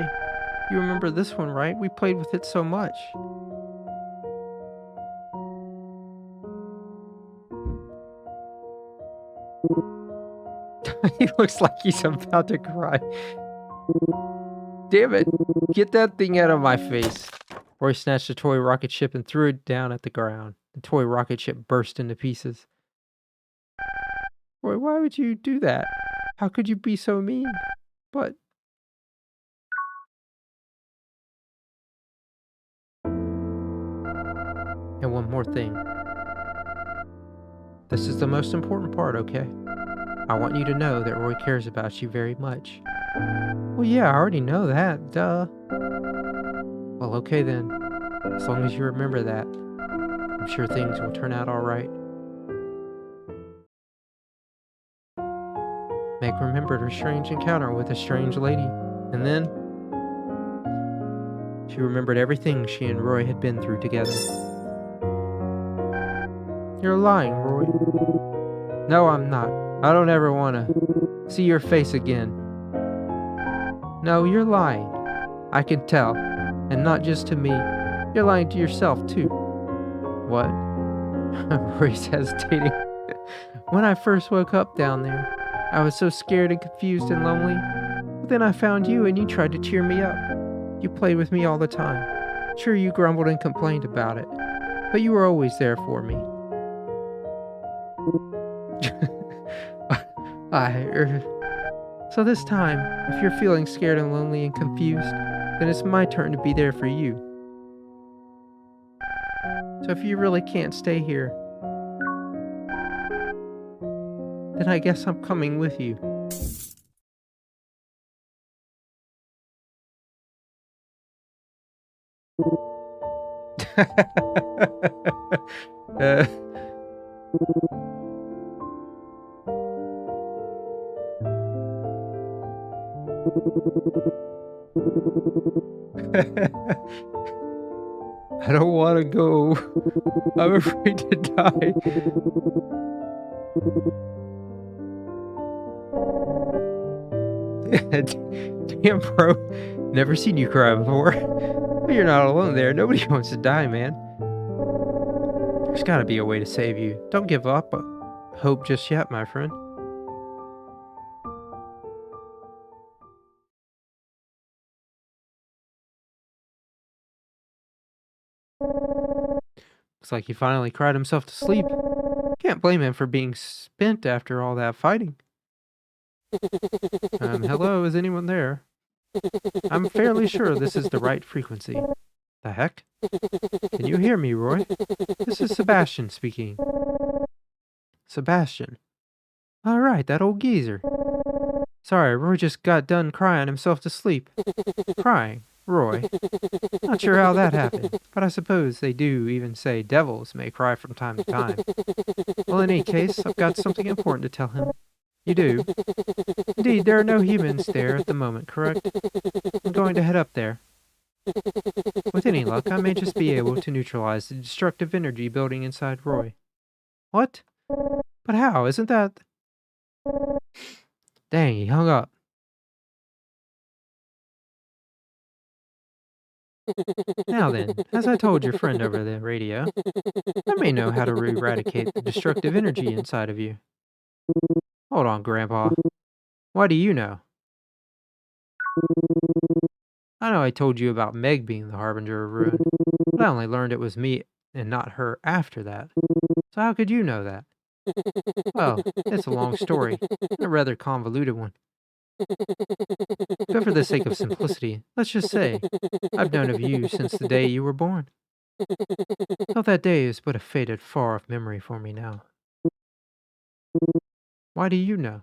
you remember this one, right? We played with it so much. He looks like he's about to cry. Damn it! Get that thing out of my face. Roy snatched a toy rocket ship and threw it down at the ground. The toy rocket ship burst into pieces. Roy, why would you do that? How could you be so mean? But... And one more thing. This is the most important part, okay? I want you to know that Roy cares about you very much. Well, yeah, I already know that, duh. Well, okay then. As long as you remember that, I'm sure things will turn out alright. Meg remembered her strange encounter with a strange lady, and then she remembered everything she and Roy had been through together. You're lying, Roy. No, I'm not. I don't ever want to see your face again. No, you're lying. I can tell. And not just to me. You're lying to yourself, too. What? Roy's hesitating. When I first woke up down there, I was so scared and confused and lonely. But then I found you and you tried to cheer me up. You played with me all the time. Sure, you grumbled and complained about it. But you were always there for me. So this time, if you're feeling scared and lonely and confused, then it's my turn to be there for you. So if you really can't stay here, then I guess I'm coming with you. I don't want to go. I'm afraid to die. Damn, bro. Never seen you cry before. But you're not alone there. Nobody wants to die, man. There's gotta be a way to save you. Don't give up hope just yet, my friend. Looks like he finally cried himself to sleep. Can't blame him for being spent after all that fighting. Hello, is anyone there? I'm fairly sure this is the right frequency. The heck? Can you hear me, Roy? This is Sebastian speaking. Sebastian. All right, that old geezer. Sorry, Roy just got done crying himself to sleep. Crying? Roy? Not sure how that happened, but I suppose they do even say devils may cry from time to time. Well, in any case, I've got something important to tell him. You do? Indeed, there are no humans there at the moment, correct? I'm going to head up there. With any luck, I may just be able to neutralize the destructive energy building inside Roy. What? But how? Isn't that... Dang, he hung up. Now then, as I told your friend over the radio, I may know how to eradicate the destructive energy inside of you. Hold on, Grandpa. Why do you know? I know I told you about Meg being the harbinger of ruin, but I only learned it was me and not her after that. So how could you know that? Well, it's a long story, and a rather convoluted one. But for the sake of simplicity, let's just say I've known of you since the day you were born. Though that day is but a faded, far-off memory for me now. Why do you know?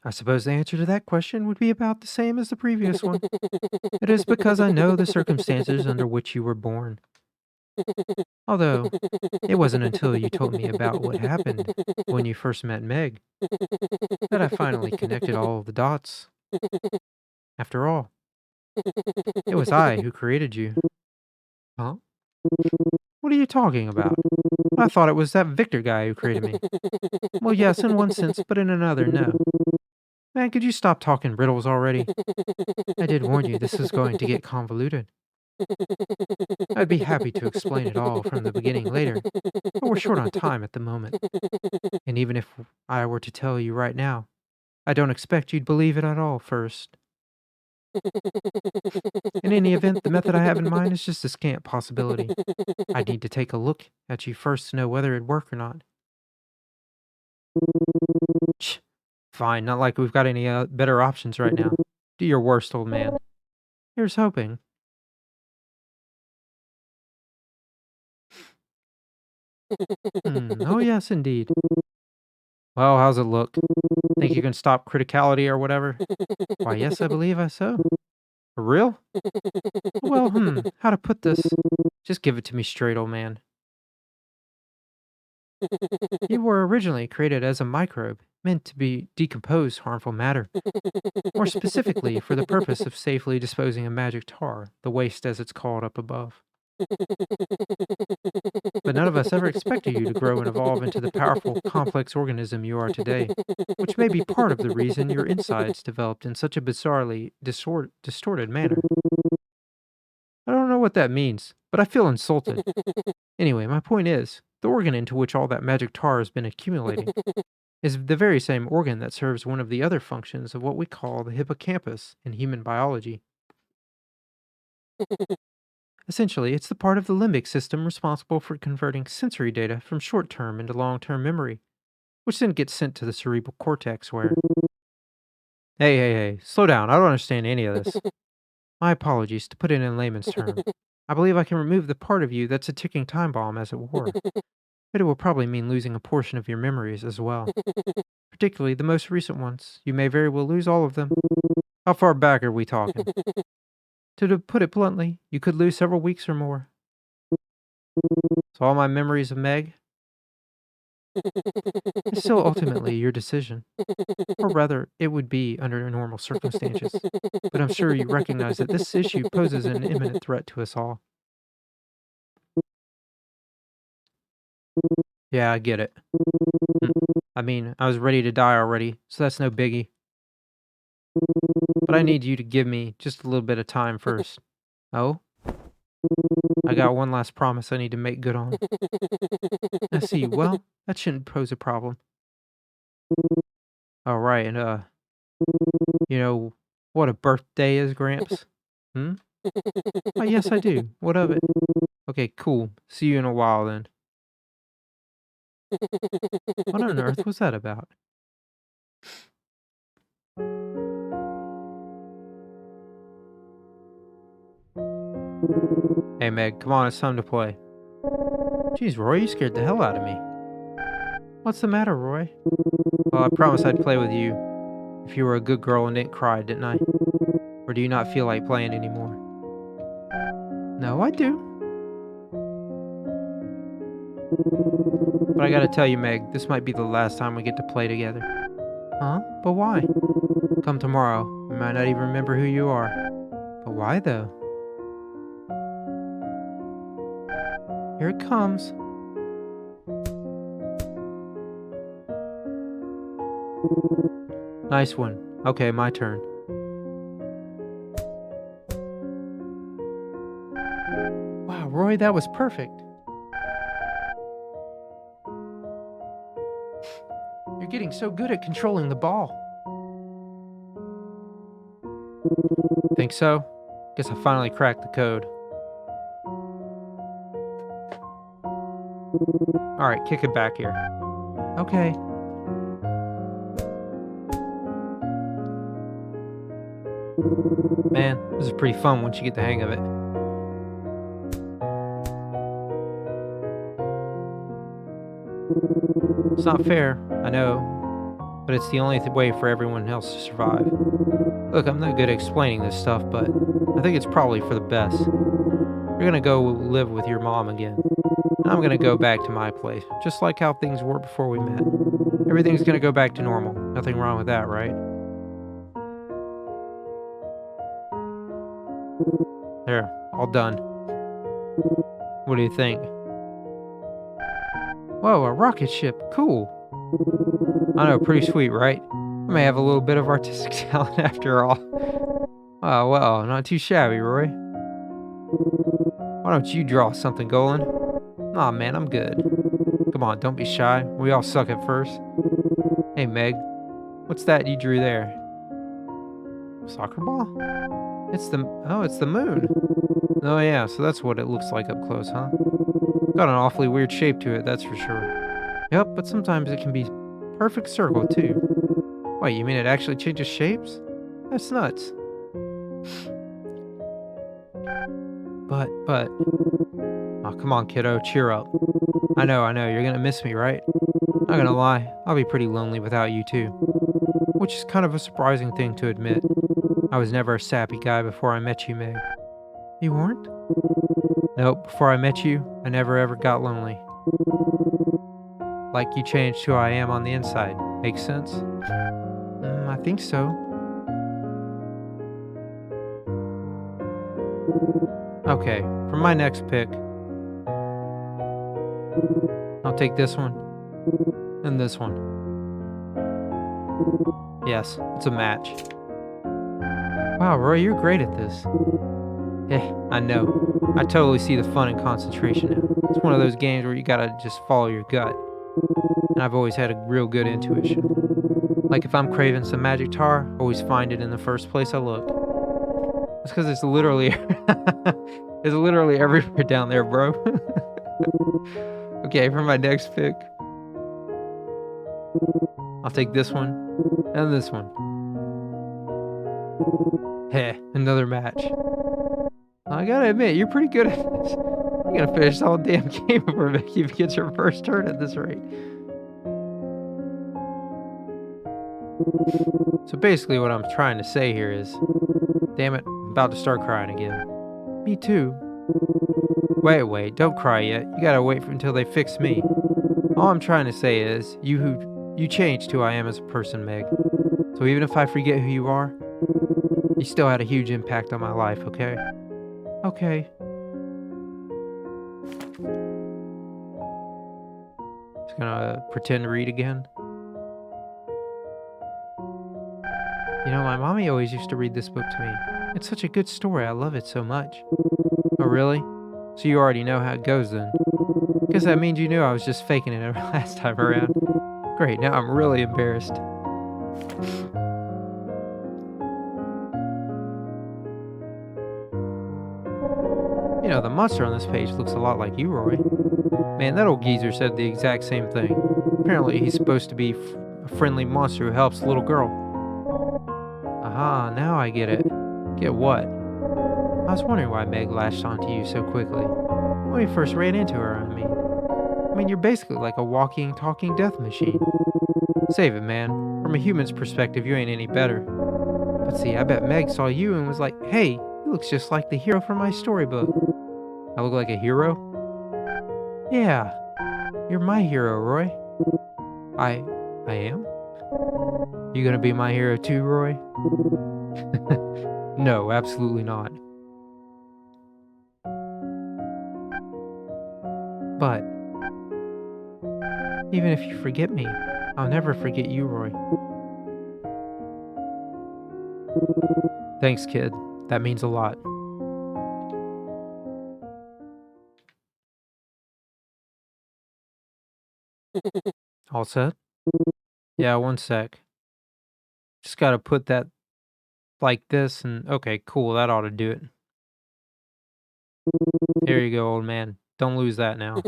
I suppose the answer to that question would be about the same as the previous one. It is because I know the circumstances under which you were born. Although, it wasn't until you told me about what happened when you first met Meg that I finally connected all of the dots. After all, it was I who created you. Huh? What are you talking about? I thought it was that Victor guy who created me. Well, yes, in one sense, but in another, no. Man, could you stop talking riddles already? I did warn you this is going to get convoluted. I'd be happy to explain it all from the beginning later, but we're short on time at the moment. And even if I were to tell you right now, I don't expect you'd believe it at all first. In any event, the method I have in mind is just a scant possibility. I'd need to take a look at you first to know whether it'd work or not. Shh. Fine, not like we've got any better options right now. Do your worst, old man. Here's hoping. Oh, yes, indeed. Well, how's it look? Think you can stop criticality or whatever? Why, yes, I believe I so. For real? Well, how to put this? Just give it to me straight, old man. You were originally created as a microbe, meant to be decompose harmful matter. More specifically, for the purpose of safely disposing of magic tar, the waste as it's called up above. But none of us ever expected you to grow and evolve into the powerful, complex organism you are today, which may be part of the reason your insides developed in such a bizarrely distorted manner. I don't know what that means, but I feel insulted. Anyway, my point is, the organ into which all that magic tar has been accumulating is the very same organ that serves one of the other functions of what we call the hippocampus in human biology. Essentially, it's the part of the limbic system responsible for converting sensory data from short-term into long-term memory, which then gets sent to the cerebral cortex where... Hey, slow down, I don't understand any of this. My apologies, to put it in layman's terms. I believe I can remove the part of you that's a ticking time bomb, as it were. But it will probably mean losing a portion of your memories as well. Particularly the most recent ones. You may very well lose all of them. How far back are we talking? To put it bluntly, you could lose several weeks or more. So all my memories of Meg? It's still ultimately your decision. Or rather, it would be under normal circumstances. But I'm sure you recognize that this issue poses an imminent threat to us all. Yeah, I get it. I mean, I was ready to die already, so that's no biggie. But I need you to give me just a little bit of time first. Oh? I got one last promise I need to make good on. I see. Well, that shouldn't pose a problem. All right, and you know what a birthday is, Gramps? Hmm? Oh, yes, I do. What of it? Okay, cool. See you in a while then. What on earth was that about? Hey, Meg, come on, it's time to play. Jeez, Roy, you scared the hell out of me. What's the matter, Roy? Well, I promised I'd play with you if you were a good girl and didn't cry, didn't I? Or do you not feel like playing anymore? No, I do. But I gotta tell you, Meg, this might be the last time we get to play together. Huh? But why? Come tomorrow, we might not even remember who you are. But why, though? Here it comes. Nice one. Okay, my turn. Wow, Roy, that was perfect. You're getting so good at controlling the ball. Think so? Guess I finally cracked the code. Alright, kick it back here. Okay. Man, this is pretty fun once you get the hang of it. It's not fair, I know, but it's the only way for everyone else to survive. Look, I'm not good at explaining this stuff, but I think it's probably for the best. You're gonna go live with your mom again, and I'm gonna go back to my place, just like how things were before we met. Everything's gonna go back to normal. Nothing wrong with that, right? There, all done. What do you think? Whoa, a rocket ship. Cool. I know, pretty sweet, right? I may have a little bit of artistic talent after all. Oh, well, not too shabby, Roy. Why don't you draw something, Golan? Aw, man, I'm good. Come on, don't be shy. We all suck at first. Hey, Meg, what's that you drew there? Soccer ball? It's the moon. Oh, yeah, so that's what it looks like up close, huh? Got an awfully weird shape to it, that's for sure. Yep, but sometimes it can be perfect circle, too. Wait, you mean it actually changes shapes? That's nuts. But... Oh, come on, kiddo, cheer up. I know, you're gonna miss me, right? Not gonna lie, I'll be pretty lonely without you, too. Which is kind of a surprising thing to admit. I was never a sappy guy before I met you, Meg. You weren't? Nope, before I met you, I never ever got lonely. Like you changed who I am on the inside. Makes sense? I think so. Okay, for my next pick, I'll take this one and this one. Yes, it's a match. Wow, Roy, you're great at this. Yeah, I know. I totally see the fun and concentration now. It's one of those games where you gotta just follow your gut. And I've always had a real good intuition. Like if I'm craving some magic tar, I always find it in the first place I look. It's because it's literally it's literally everywhere down there, bro. Okay, for my next pick, I'll take this one and this one. Heh, another match. I gotta admit, you're pretty good at this. You're gonna finish the whole damn game before Becky gets her first turn at this rate. So basically what I'm trying to say here is, damn it, I'm about to start crying again. Me too. Wait, don't cry yet. You gotta wait until they fix me. All I'm trying to say is, you changed who I am as a person, Meg. So even if I forget who you are, you still had a huge impact on my life, okay? Okay. Just gonna pretend to read again. You know, my mommy always used to read this book to me. It's such a good story. I love it so much. Oh, really? So you already know how it goes then. Guess that means you knew I was just faking it last time around. Great, now I'm really embarrassed. You know, the monster on this page looks a lot like you, Roy. Man, that old geezer said the exact same thing. Apparently, he's supposed to be a friendly monster who helps the little girl. Aha, now I get it. Get what? I was wondering why Meg latched onto you so quickly. When we first ran into her, I mean, you're basically like a walking, talking death machine. Save it, man. From a human's perspective, you ain't any better. But see, I bet Meg saw you and was like, hey, he looks just like the hero from my storybook. I look like a hero? Yeah, you're my hero, Roy. I am? You gonna be my hero too, Roy? No, absolutely not. But even if you forget me, I'll never forget you, Roy. Thanks, kid. That means a lot. All set? Yeah, one sec. Just gotta put that like this and okay, cool, that ought to do it. Here you go, old man. Don't lose that now.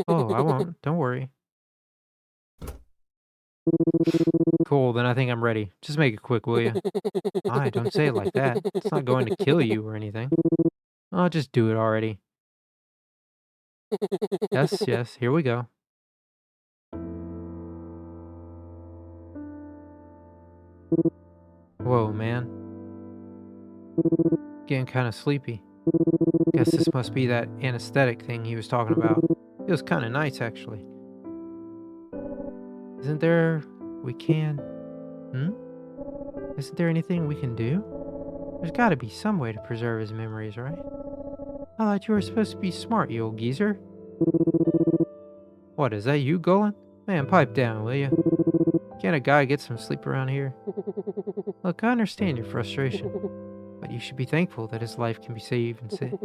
Oh, I won't. Don't worry. Cool, then I think I'm ready. Just make it quick, will you? Aye, don't say it like that. It's not going to kill you or anything. Oh, just do it already. Yes, yes, here we go. Whoa, man. Getting kind of sleepy. Guess this must be that anesthetic thing he was talking about. It was kind of nice, actually. Isn't there... we can... Hmm? Isn't there anything we can do? There's gotta be some way to preserve his memories, right? I thought you were supposed to be smart, you old geezer. What, is that you, Golan? Man, pipe down, will you? Can't a guy get some sleep around here? Look, I understand your frustration, but you should be thankful that his life can be saved and saved.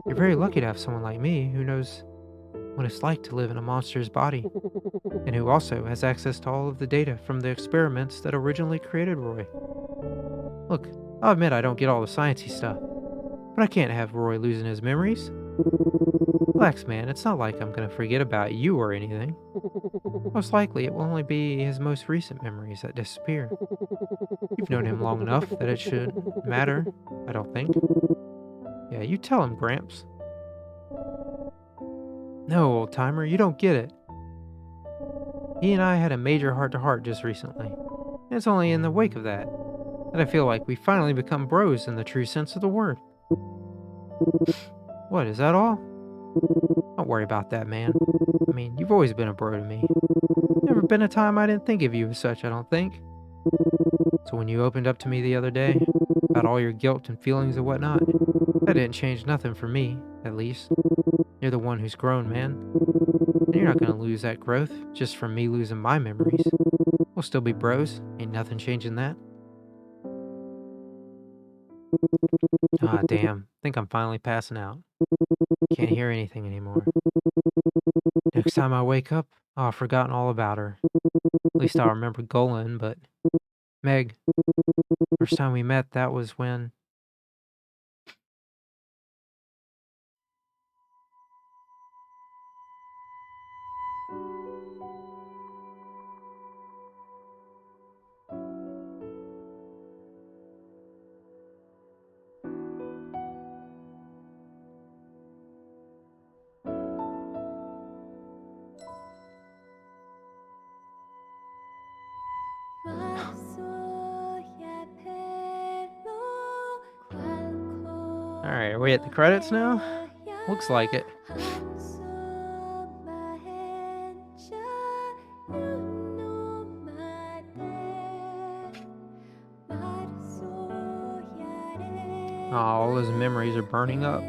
You're very lucky to have someone like me who knows what it's like to live in a monster's body, and who also has access to all of the data from the experiments that originally created Roy. Look, I'll admit I don't get all the sciencey stuff, but I can't have Roy losing his memories. Relax, man, it's not like I'm gonna forget about you or anything. Most likely, it will only be his most recent memories that disappear. You've known him long enough that it should matter, I don't think. Yeah, you tell him, Gramps. No, old timer, you don't get it. He and I had a major heart-to-heart just recently. And it's only in the wake of that I feel like we finally become bros in the true sense of the word. What, is that all? Don't worry about that, man. I mean, you've always been a bro to me. Never been a time I didn't think of you as such, I don't think. So when you opened up to me the other day, about all your guilt and feelings and whatnot, that didn't change nothing for me, at least. You're the one who's grown, man. And you're not gonna lose that growth just from me losing my memories. We'll still be bros, ain't nothing changing that. Ah, damn. Think I'm finally passing out. Can't hear anything anymore. Next time I wake up, I've forgotten all about her. At least I'll remember Golan, but... Meg, first time we met, that was when... Alright, are we at the credits now? Looks like it. Oh, all his memories are burning up.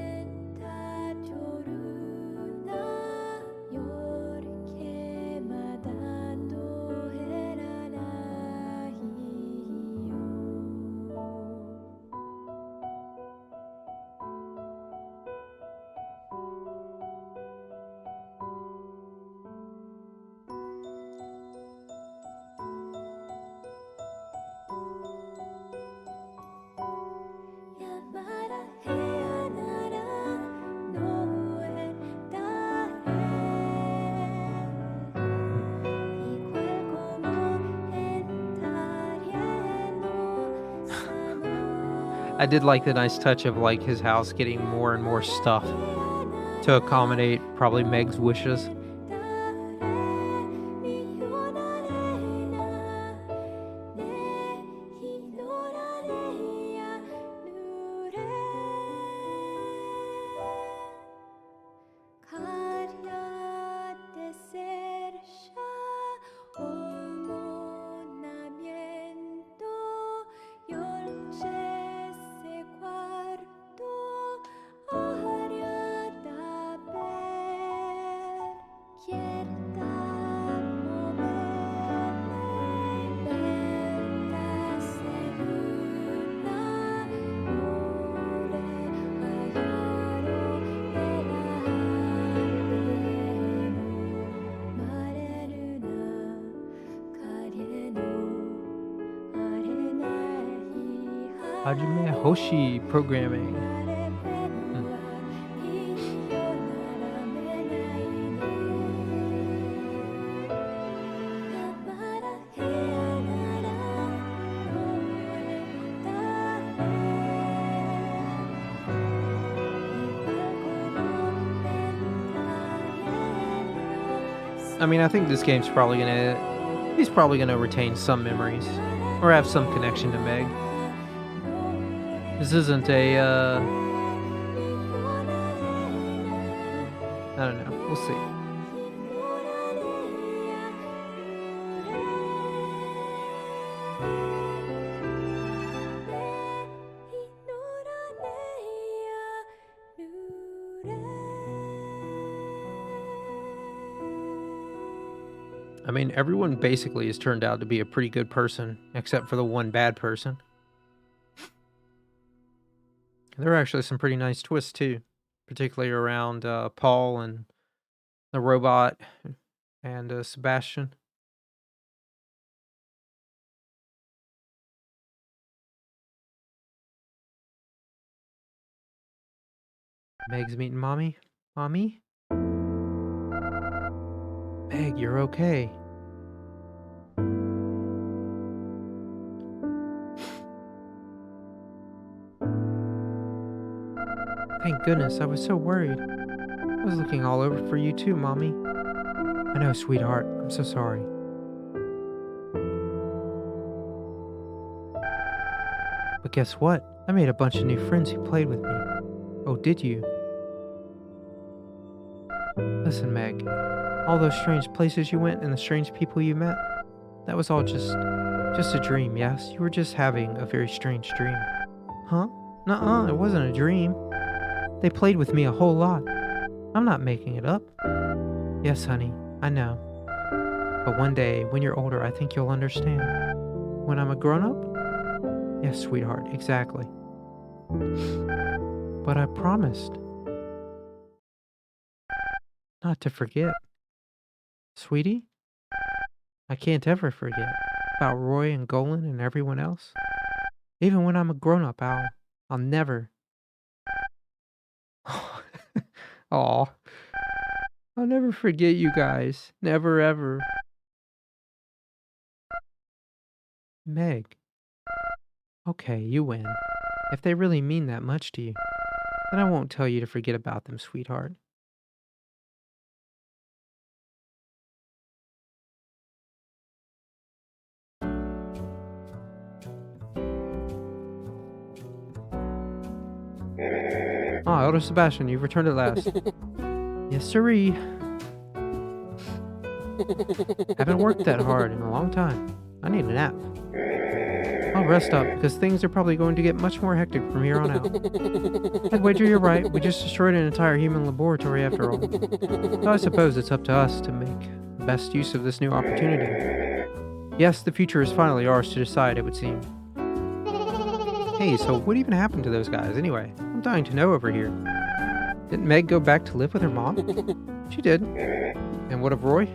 I did like the nice touch of like his house getting more and more stuff to accommodate probably Meg's wishes. Hajime Hoshi programming. I mean, I think this game's probably gonna... He's probably gonna retain some memories. Or have some connection to Meg. This isn't a, I don't know. We'll see. I mean, everyone basically has turned out to be a pretty good person, except for the one bad person. There are actually some pretty nice twists, too. Particularly around Paul and the robot and Sebastian. Meg's meeting Mommy? Mommy? Meg, you're okay. Thank goodness, I was so worried. I was looking all over for you too, Mommy. I know, sweetheart. I'm so sorry. But guess what? I made a bunch of new friends who played with me. Oh, did you? Listen, Meg. All those strange places you went and the strange people you met, that was all just a dream, yes? You were just having a very strange dream. Huh? Nuh-uh, it wasn't a dream. They played with me a whole lot. I'm not making it up. Yes, honey, I know. But one day, when you're older, I think you'll understand. When I'm a grown-up? Yes, sweetheart, exactly. But I promised. Not to forget. Sweetie? I can't ever forget about Roy and Golan and everyone else. Even when I'm a grown-up, I'll never... Aw. I'll never forget you guys. Never, ever. Meg. Okay, you win. If they really mean that much to you, then I won't tell you to forget about them, sweetheart. Ah, Elder Sebastian, you've returned at last. Yes, sirree. Haven't worked that hard in a long time. I need a nap. I'll rest up, because things are probably going to get much more hectic from here on out. I'd wager you're right. We just destroyed an entire human laboratory after all. So I suppose it's up to us to make the best use of this new opportunity. Yes, the future is finally ours to decide, it would seem. Hey, so what even happened to those guys, anyway? I'm dying to know over here. Didn't Meg go back to live with her mom? She did. And what of Roy?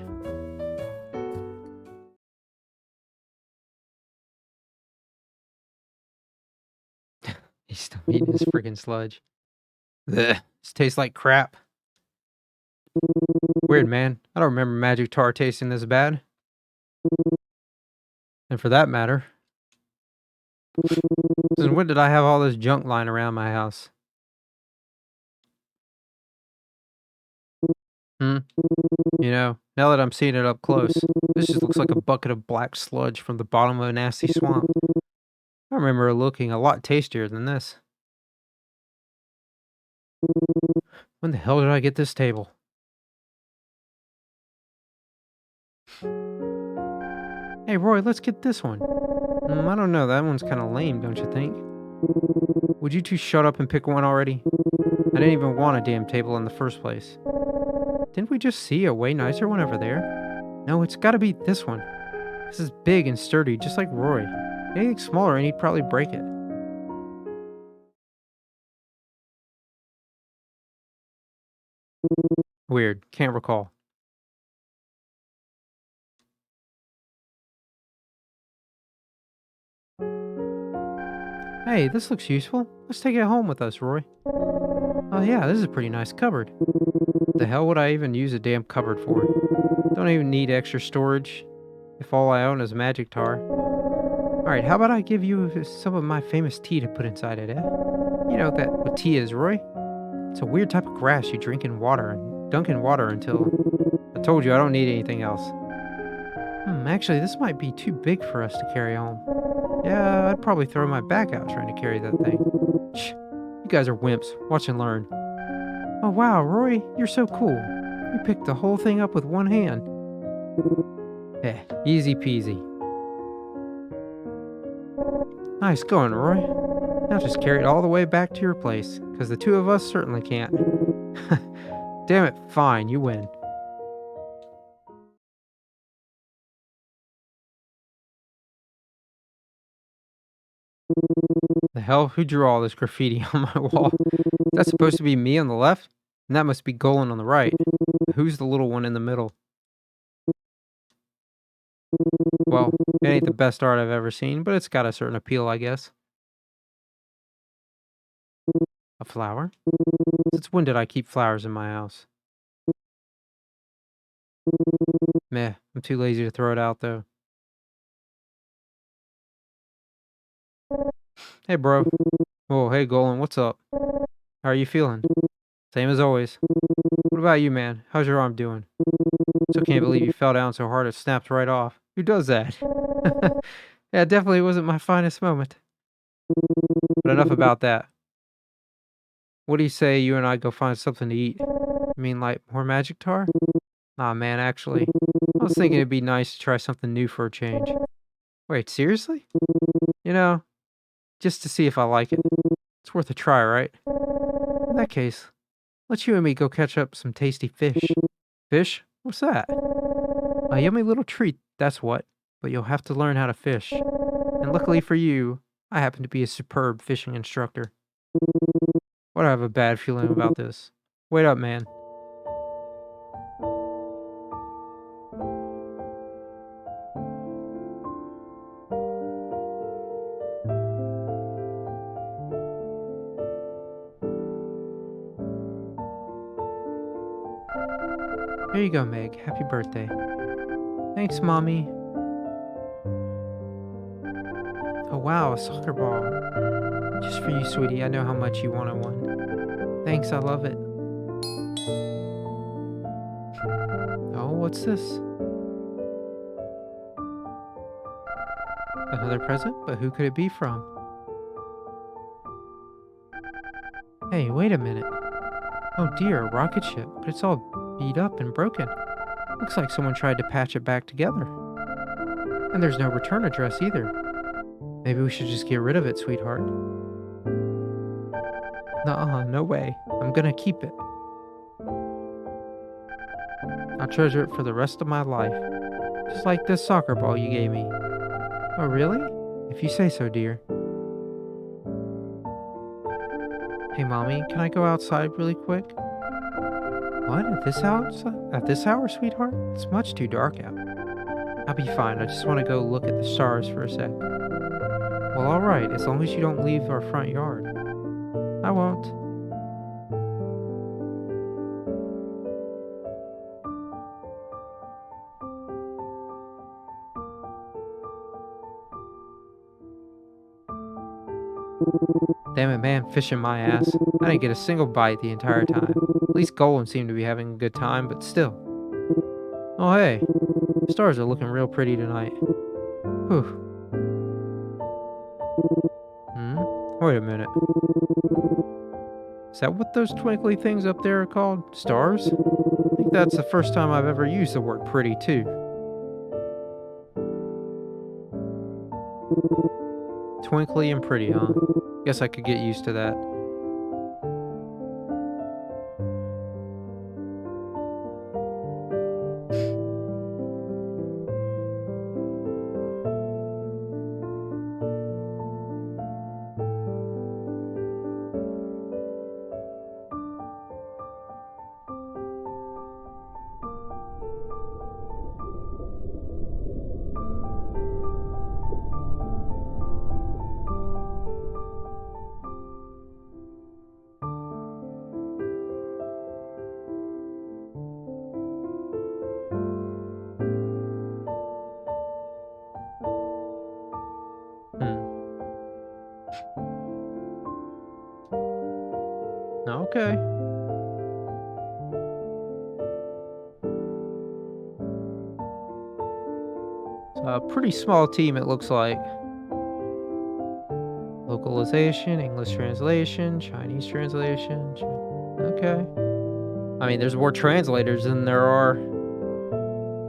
He's still eating his friggin' sludge. Ugh, this tastes like crap. Weird, man. I don't remember magic tar tasting this bad. And for that matter, Since when did I have all this junk lying around my house? Hmm? You know, now that I'm seeing it up close, this just looks like a bucket of black sludge from the bottom of a nasty swamp. I remember it looking a lot tastier than this. When the hell did I get this table? Hey, Roy, let's get this one. I don't know, that one's kind of lame, don't you think? Would you two shut up and pick one already? I didn't even want a damn table in the first place. Didn't we just see a way nicer one over there? No, it's gotta be this one. This is big and sturdy, just like Roy. Anything smaller and he'd probably break it. Weird, can't recall. Hey, this looks useful. Let's take it home with us, Roy. Oh yeah, this is a pretty nice cupboard. The hell would I even use a damn cupboard for? Don't even need extra storage if all I own is magic tar. Alright, how about I give you some of my famous tea to put inside it, eh? You know that what tea is, Roy? It's a weird type of grass you drink in water and dunk in water until... I told you I don't need anything else. Actually, this might be too big for us to carry home. Yeah, I'd probably throw my back out trying to carry that thing. Shh, you guys are wimps. Watch and learn. Oh wow, Roy, you're so cool. You picked the whole thing up with one hand. Eh, easy peasy. Nice going, Roy. Now just carry it all the way back to your place, because the two of us certainly can't. Damn it, fine, you win. The hell? Who drew all this graffiti on my wall? That's supposed to be me on the left? And that must be Golan on the right. Who's the little one in the middle? Well, it ain't the best art I've ever seen, but it's got a certain appeal, I guess. A flower? Since when did I keep flowers in my house? Meh, I'm too lazy to throw it out, though. Hey, bro. Oh, hey, Golan, what's up? How are you feeling? Same as always. What about you, man? How's your arm doing? Still can't believe you fell down so hard it snapped right off. Who does that? Yeah, it definitely wasn't my finest moment. But enough about that. What do you say you and I go find something to eat? You mean like more magic tar? Nah, man, actually, I was thinking it'd be nice to try something new for a change. Wait, seriously? You know, just to see if I like it. It's worth a try, right? In that case, let's you and me go catch up some tasty fish. Fish? What's that? A yummy little treat, that's what. But you'll have to learn how to fish. And luckily for you, I happen to be a superb fishing instructor. Why do I have a bad feeling about this? Wait up, man. Here you go, Meg. Happy birthday. Thanks, Mommy. Oh, wow, a soccer ball. Just for you, sweetie. I know how much you wanted one. Thanks, I love it. Oh, what's this? Another present? But who could it be from? Hey, wait a minute. Oh dear, a rocket ship, but it's all beat up and broken. Looks like someone tried to patch it back together. And there's no return address either. Maybe we should just get rid of it, sweetheart. Nuh-uh, no way. I'm gonna keep it. I'll treasure it for the rest of my life. Just like this soccer ball you gave me. Oh, really? If you say so, dear. Hey, Mommy, can I go outside really quick? What? At this hour, sweetheart? It's much too dark out. I'll be fine. I just want to go look at the stars for a sec. Well, alright, as long as you don't leave our front yard. I won't. Damn it, man, fishing my ass. I didn't get a single bite the entire time. At least Golem seemed to be having a good time, but still. Oh hey, stars are looking real pretty tonight. Whew. Wait a minute. Is that what those twinkly things up there are called? Stars? I think that's the first time I've ever used the word pretty, too. Twinkly and pretty, huh? Guess I could get used to that. Okay. So a pretty small team, it looks like. Localization, English translation, Chinese translation. Okay. I mean, there's more translators than there are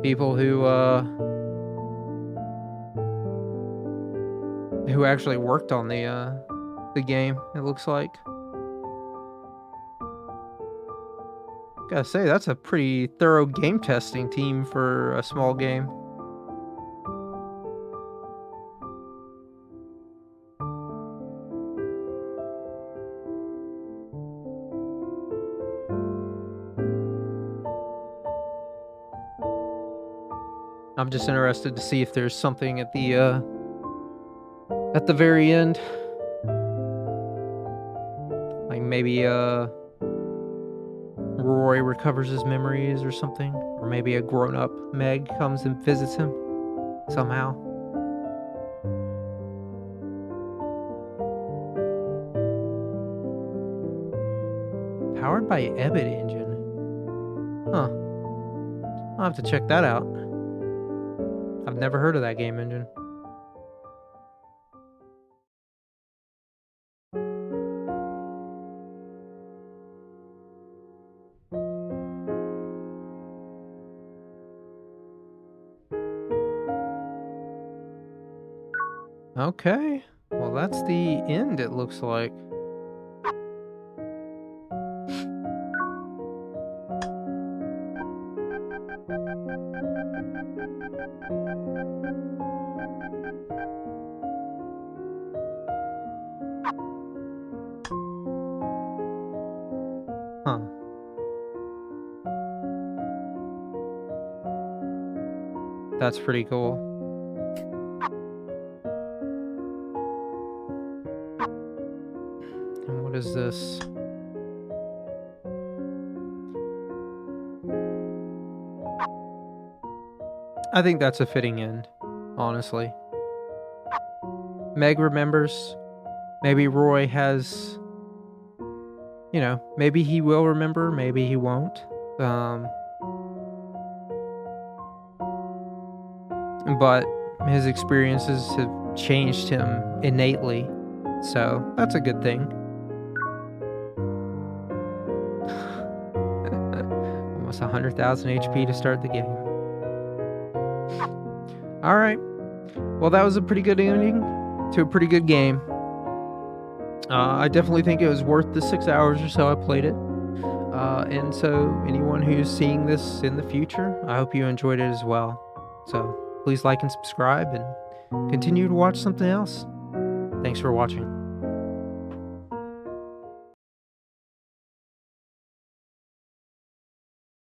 people who actually worked on the game, it looks like. Gotta say, that's a pretty thorough game testing team for a small game. I'm just interested to see if there's something at the very end. Like maybe Roy recovers his memories or something, or maybe a grown-up Meg comes and visits him somehow. Powered by Ebbet engine. Huh. I'll have to check that out. I've never heard of that game engine. Okay. Well, that's the end, it looks like. Huh. That's pretty cool. And what is this? I think that's a fitting end, honestly. Meg remembers. Maybe Roy has, you know, maybe he will remember, maybe he won't. But his experiences have changed him innately, so that's a good thing. Almost 100,000 HP to start the game. Alright. Well, that was a pretty good ending to a pretty good game. I definitely think it was worth the 6 hours or so I played it. And so anyone who's seeing this in the future, I hope you enjoyed it as well. So please like and subscribe and continue to watch something else. Thanks for watching.